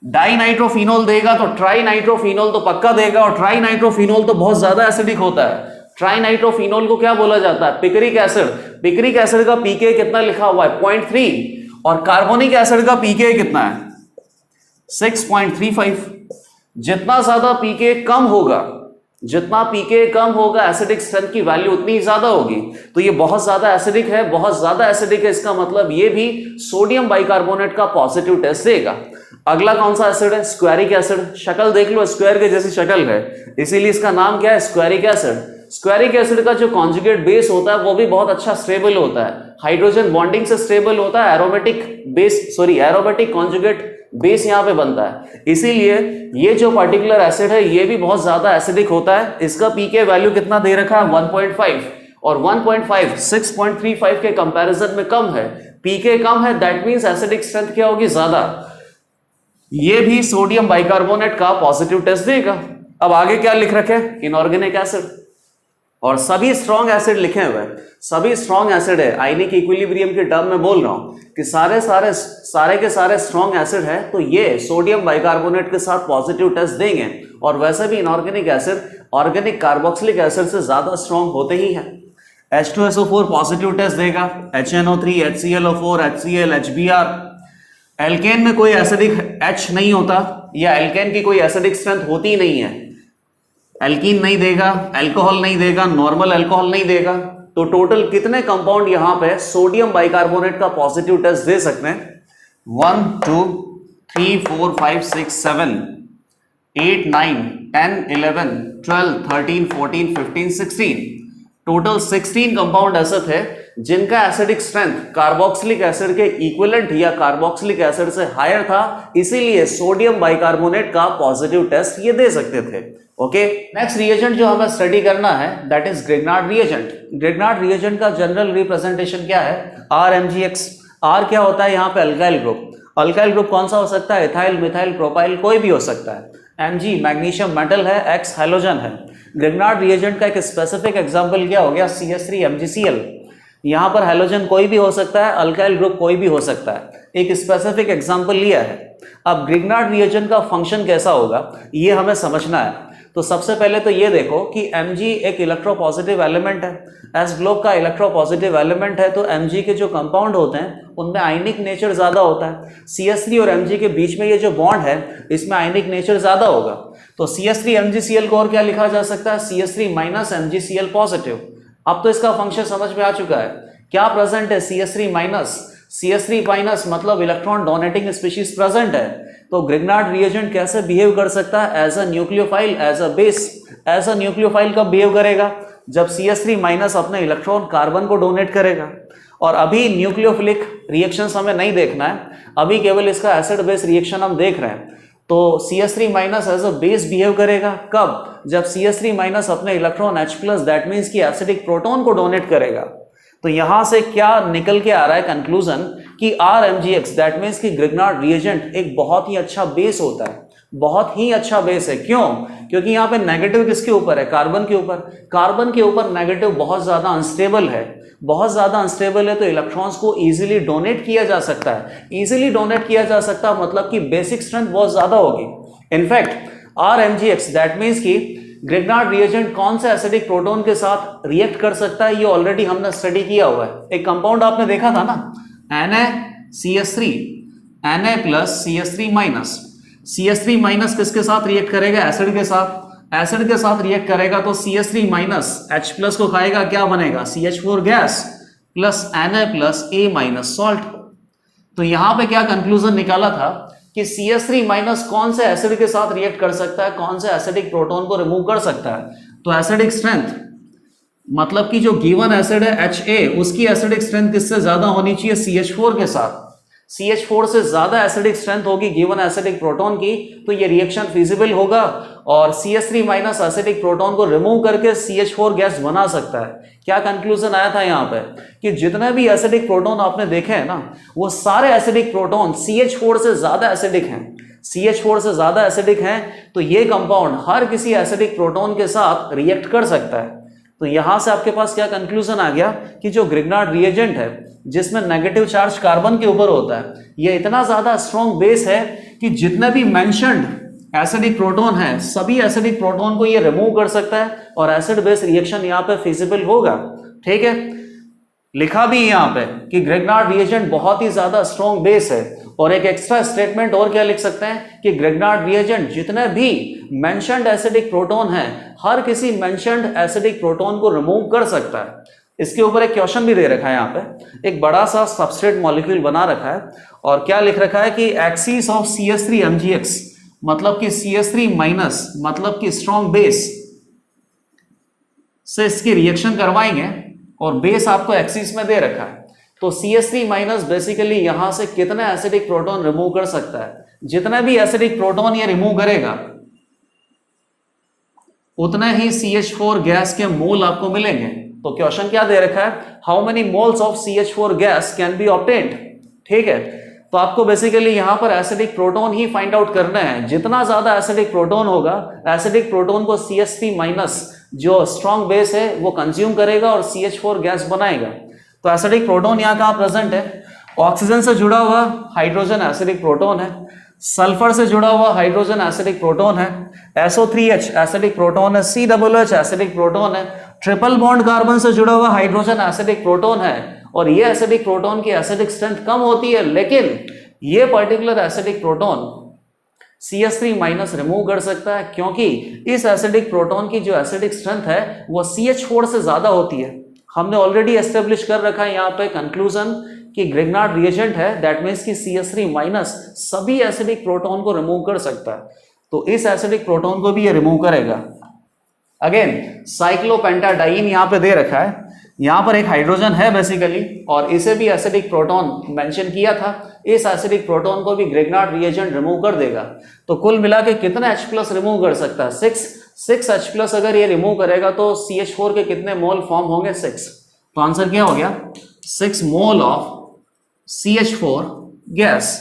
डाइनाइट्रोफिनोल देगा तो ट्राइनाइट्रोफिनोल तो पक्का देगा, और ट्राइनाइट्रोफिनोल तो बहुत ज्यादा एसिडिक होता है। ट्राइनाइट्रोफिनोल को क्या बोला जाता है, पिक्रिक एसिड। पिक्रिक एसिड का पीके कितना लिखा हुआ है, 0.3, और कार्बोनिक एसिड का पीके कितना है, 6.35। जितना ज्यादा पीके कम होगा, जितना पीके कम होगा, एसिडिक स्ट्रेंथ की वैल्यू उतनी ही ज्यादा होगी। तो ये बहुत ज्यादा एसिडिक है, बहुत ज्यादा एसिडिक है, इसका मतलब ये भी सोडियम बाइकार्बोनेट का पॉजिटिव टेस्ट देगा। अगला कौन सा एसिड है, स्क्वेरिक एसिड। शक्ल देख लो, स्क्वायर के जैसी शक्ल है, इसीलिए इसका नाम क्या है, स्क्वेरिक एसिड। स्क्वेरिक एसिड का जो कॉन्जुगेट बेस होता है वो भी बहुत अच्छा स्टेबल होता है, हाइड्रोजन बॉन्डिंग से स्टेबल होता है। एरोमेटिक कॉन्जुगेट बेस यहां पे बनता है, इसीलिए ये जो पर्टिकुलर एसिड है ये भी बहुत ज्यादा एसिडिक होता है। इसका पीके वैल्यू कितना दे रखा है, 1.5, और 1.5 6.35 के कंपैरिजन में कम है। पीके कम है, दैट मींस एसिडिक स्ट्रेंथ क्या होगी, ज्यादा। ये भी सोडियम बाइकार्बोनेट का पॉजिटिव टेस्ट देगा। अब आगे क्या लिख रखे, इनऑर्गेनिक एसिड। और सभी स्ट्रॉन्ग एसिड लिखे हुए हैं, सभी स्ट्रॉन्ग एसिड है। आयनिक इक्विलिब्रियम के टर्म में बोल रहा हूं कि सारे के सारे स्ट्रॉन्ग एसिड है, तो ये सोडियम बाइकार्बोनेट के साथ पॉजिटिव टेस्ट देंगे। और वैसे भी inorganic acid organic carboxylic acid से ज्यादा स्ट्रॉन्ग होते ही है। H2SO4 पॉजिटिव टेस्ट देगा, HNO3, HClO4, HCl, HBr। Alkene में कोई एसिडिक H नहीं होता, या एल्केन की कोई एसिडिक स्ट्रेंथ होती नहीं है। एल्कीन नहीं देगा, अल्कोहल नहीं देगा, नॉर्मल अल्कोहल नहीं देगा। तो टोटल कितने कंपाउंड यहां पे सोडियम बाइकार्बोनेट का पॉजिटिव टेस्ट दे सकते हैं, 1 2 3 4 5 6 7 8 9 10 11 12 13 14 15 16, टोटल 16 कंपाउंड ऐसे थे जिनका एसिडिक स्ट्रेंथ कार्बोक्सिलिक एसिड के इक्विवेलेंट या कार्बोक्सिलिक एसिड से हायर था, इसीलिए सोडियम बाइकार्बोनेट का पॉजिटिव टेस्ट ये दे सकते थे। ओके, नेक्स्ट रिएजेंट जो हमें स्टडी करना है that is Grignard reagent. Grignard reagent का जनरल रिप्रेजेंटेशन क्या है, RMgX। R क्या होता है यहाँ पे, अल्काइल ग्रुप। अल्काइल ग्रुप कौन सा हो सकता है, इथाइल, मिथाइल, प्रोपाइल, कोई भी हो सकता है। Mg मैग्नीशियम मेटल है, X हैलोजन है। ग्रिग्नार्ड रिएजेंट का एक स्पेसिफिक एग्जांपल क्या हो गया, CH3MgCl। यहां पर हैलोजन कोई भी हो सकता है, अल्काइल ग्रुप कोई भी हो सकता है, एक स्पेसिफिक एग्जांपल लिया है। अब ग्रिग्नार्ड रिएजेंट का फंक्शन कैसा होगा ये हमें समझना है। तो सबसे पहले तो ये देखो कि Mg एक इलेक्ट्रोपॉजिटिव एलिमेंट है, एस ग्लोब का इलेक्ट्रोपॉजिटिव एलिमेंट है, तो Mg के जो कंपाउंड होते हैं उनमें आयनिक नेचर ज्यादा होता है। CH3 और Mg के बीच में ये जो बॉन्ड है इसमें आयनिक नेचर ज्यादा होगा। तो CH3MgCl को और क्या लिखा जा सकता है, CH3 माइनस MgCl पॉजिटिव। अब तो इसका फंक्शन समझ में आ चुका है, क्या प्रेजेंट है, CH3 माइनस। CH3 माइनस मतलब इलेक्ट्रॉन डोनेटिंग स्पीशीज प्रेजेंट है। तो ग्रिग्नार्ड रिएजेंट कैसे बिहेव कर सकता है, as a nucleophile, as a base. As a nucleophile कब बिहेव करेगा, जब CH3 माइनस अपने इलेक्ट्रॉन कार्बन को डोनेट करेगा। और अभी न्यूक्लियोफिलिक रिएक्शंस हमें नहीं देखना है, अभी केवल इसका एसिड बेस रिएक्शन हम देख रहे हैं। तो CH3 minus as a base behave करेगा कब, जब CH3 माइनस अपने इलेक्ट्रॉन H+ दैट मीन्स की एसिडिक प्रोटॉन को डोनेट करेगा। तो यहां से क्या निकल के आ रहा है कंक्लूजन कि RMgX दैट मीन्स की ग्रिग्नार्ड रिएजेंट एक बहुत ही अच्छा बेस होता है, बहुत ही अच्छा बेस है। क्यों, क्योंकि यहाँ पे नेगेटिव किसके ऊपर है, कार्बन के ऊपर। कार्बन के ऊपर नेगेटिव बहुत ज्यादा अनस्टेबल है, बहुत ज्यादा अनस्टेबल है, तो इलेक्ट्रॉन्स को इजीली डोनेट किया जा सकता है। इजीली डोनेट किया जा सकता है मतलब कि बेसिक स्ट्रेंथ बहुत ज्यादा होगी। इनफैक्ट RMgX दैट मीन्स की ग्रिग्नार्ड रिएजेंट कौन से एसिडिक प्रोटोन के साथ रिएक्ट कर सकता है, ये ऑलरेडी हमने स्टडी किया हुआ है। एक कंपाउंड आपने देखा था ना, NaCH3, Na plus CH3 minus. CH3 minus किसके साथ रिएक्ट करेगा? एसिड के साथ। एसिड के साथ रिएक्ट करेगा तो CH3 माइनस H प्लस को खाएगा, क्या बनेगा? CH4 gas plus Na plus A minus salt. तो यहां पे क्या कंक्लूजन निकाला था कि CH3 माइनस कौन से एसिड के साथ रिएक्ट कर सकता है, कौन से एसिडिक प्रोटोन को रिमूव कर सकता है। तो एसिडिक स्ट्रेंथ मतलब कि जो गिवन एसिड है Ha, उसकी एसिडिक स्ट्रेंथ किससे ज्यादा होनी चाहिए? CH4 के साथ। CH4 से ज्यादा एसिडिक स्ट्रेंथ होगी गिवन एसिडिक प्रोटोन की, तो ये रिएक्शन फिजिबल होगा और CH3 माइनस एसिडिक प्रोटोन को रिमूव करके CH4 गैस बना सकता है। क्या कंक्लूजन आया था यहाँ पे कि जितने भी एसिडिक प्रोटोन आपने देखे हैं ना, वो सारे एसिडिक प्रोटोन CH4 से ज्यादा एसिडिक हैं। CH4 से ज्यादा एसिडिक हैं तो ये कंपाउंड हर किसी एसिडिक प्रोटोन के साथ रिएक्ट कर सकता है। तो यहां से आपके पास क्या कंक्लूजन आ गया कि जो ग्रिग्नार्ड रिएजेंट है जिसमें नेगेटिव चार्ज कार्बन के ऊपर होता है, ये इतना ज्यादा स्ट्रॉन्ग बेस है कि जितने भी मेंशन्ड एसिडिक प्रोटोन है सभी एसिडिक प्रोटोन को ये रिमूव कर सकता है और एसिड बेस रिएक्शन यहाँ पे फिजिबल होगा। ठीक है, लिखा भी यहाँ पे कि ग्रिग्नार्ड रिएजेंट बहुत ही ज्यादा स्ट्रॉन्ग बेस है। और एक एक्स्ट्रा स्टेटमेंट और क्या लिख सकते हैं कि ग्रिग्नार्ड रिएजेंट जितने भी मेंशन्ड एसिडिक प्रोटोन है हर किसी मेंशन्ड एसिडिक प्रोटोन को रिमूव कर सकता है। इसके ऊपर एक क्वेश्चन भी दे रखा है, यहाँ पे एक बड़ा सा सबस्ट्रेट मॉलिक्यूल बना रखा है और क्या लिख रखा है कि एक्सिस ऑफ CH3 MgX मतलब कि CH3 माइनस मतलब कि स्ट्रॉन्ग बेस से इसकी रिएक्शन करवाएंगे और बेस आपको एक्सिस में दे रखा है। तो CH3 माइनस बेसिकली यहां से कितने एसिडिक प्रोटोन रिमूव कर सकता है? जितने भी एसिडिक प्रोटोन ये रिमूव करेगा उतने ही CH4 गैस के मोल आपको मिलेंगे। तो क्वेश्चन क्या दे रखा है? How many moles of CH4 gas can be obtained. ठीक है, तो आपको बेसिकली यहां पर एसिडिक प्रोटोन ही फाइंड आउट करना है। जितना ज्यादा एसिडिक प्रोटोन होगा, एसिडिक प्रोटोन को CH3 माइनस जो स्ट्रॉन्ग बेस है वो कंज्यूम करेगा और CH4 गैस बनाएगा। तो एसिडिक प्रोटोन यहाँ कहाँ प्रेजेंट है? ऑक्सीजन से जुड़ा हुआ हाइड्रोजन एसिडिक प्रोटोन है, सल्फर से जुड़ा हुआ हाइड्रोजन एसिडिक प्रोटोन है, SO3H एसिडिक प्रोटोन है, COOH एसिडिक प्रोटोन है, ट्रिपल बॉन्ड कार्बन से जुड़ा हुआ हाइड्रोजन एसिडिक प्रोटोन है। और ये एसिडिक प्रोटोन की एसिडिक स्ट्रेंथ कम होती है, लेकिन ये particular acidic proton CH3 minus remove कर सकता है क्योंकि इस एसिडिक प्रोटोन की जो एसिडिक स्ट्रेंथ है वो CH4 से ज्यादा होती है। हमने ऑलरेडी एस्टेब्लिश कर रखा है यहाँ पे कंक्लूजन कि ग्रिग्नार्ड रिएजेंट है, दैट मीन्स कि CH3 माइनस सभी एसिडिक प्रोटोन को रिमूव कर सकता है। तो इस एसिडिक प्रोटोन को भी ये रिमूव करेगा। अगेन साइक्लोपेंटाडाइन यहाँ पे दे रखा है, यहाँ पर एक हाइड्रोजन है बेसिकली और इसे भी एसिडिक प्रोटोन मेंशन किया था। इस एसिडिक प्रोटोन को भी ग्रिग्नार्ड रिएजेंट रिमूव कर देगा। तो कुल मिला के कितने H+ रिमूव कर सकता है? 6 H+ अगर ये रिमूव करेगा तो CH4 के कितने मोल फॉर्म होंगे? 6। तो आंसर क्या हो गया? 6 मोल ऑफ CH4 गैस।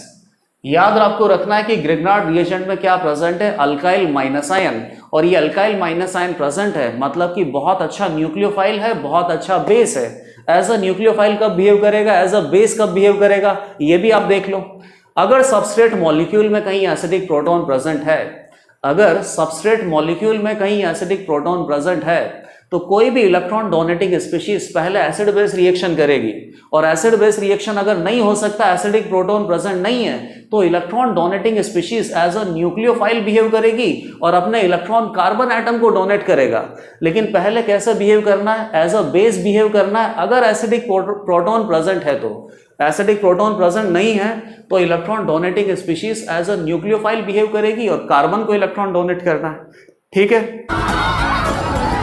याद आपको रखना है कि ग्रिग्नार्ड रिएजेंट में क्या प्रेजेंट है? Alkyl minus ion. और ये अल्काइल माइनस आयन प्रेजेंट है मतलब कि बहुत अच्छा न्यूक्लियोफाइल है, बहुत अच्छा बेस है। एज अ न्यूक्लियोफाइल कब बिहेव करेगा, एज अ बेस कब बिहेव करेगा, ये भी आप देख लो। अगर सबस्ट्रेट मॉलिक्यूल में कहीं एसिडिक प्रोटोन प्रेजेंट है, अगर सबस्ट्रेट मॉलिक्यूल में कहीं एसिडिक प्रोटोन प्रेजेंट है तो कोई भी इलेक्ट्रॉन डोनेटिंग स्पीशीज पहले एसिड बेस रिएक्शन करेगी। और एसिड बेस रिएक्शन अगर नहीं हो सकता, एसिडिक प्रोटोन प्रेजेंट नहीं है, तो electron donating species as a nucleophile behave करेगी और अपने इलेक्ट्रॉन कार्बन एटम को डोनेट करेगा। लेकिन पहले कैसे बिहेव करना है? एज अ बेस बिहेव करना है। अगर एसिडिक प्रोटोन प्रेजेंट है तो, एसिडिक प्रोटोन प्रेजेंट नहीं है तो electron donating species as a nucleophile behave करेगी और कार्बन को इलेक्ट्रॉन डोनेट करना है। ठीक है।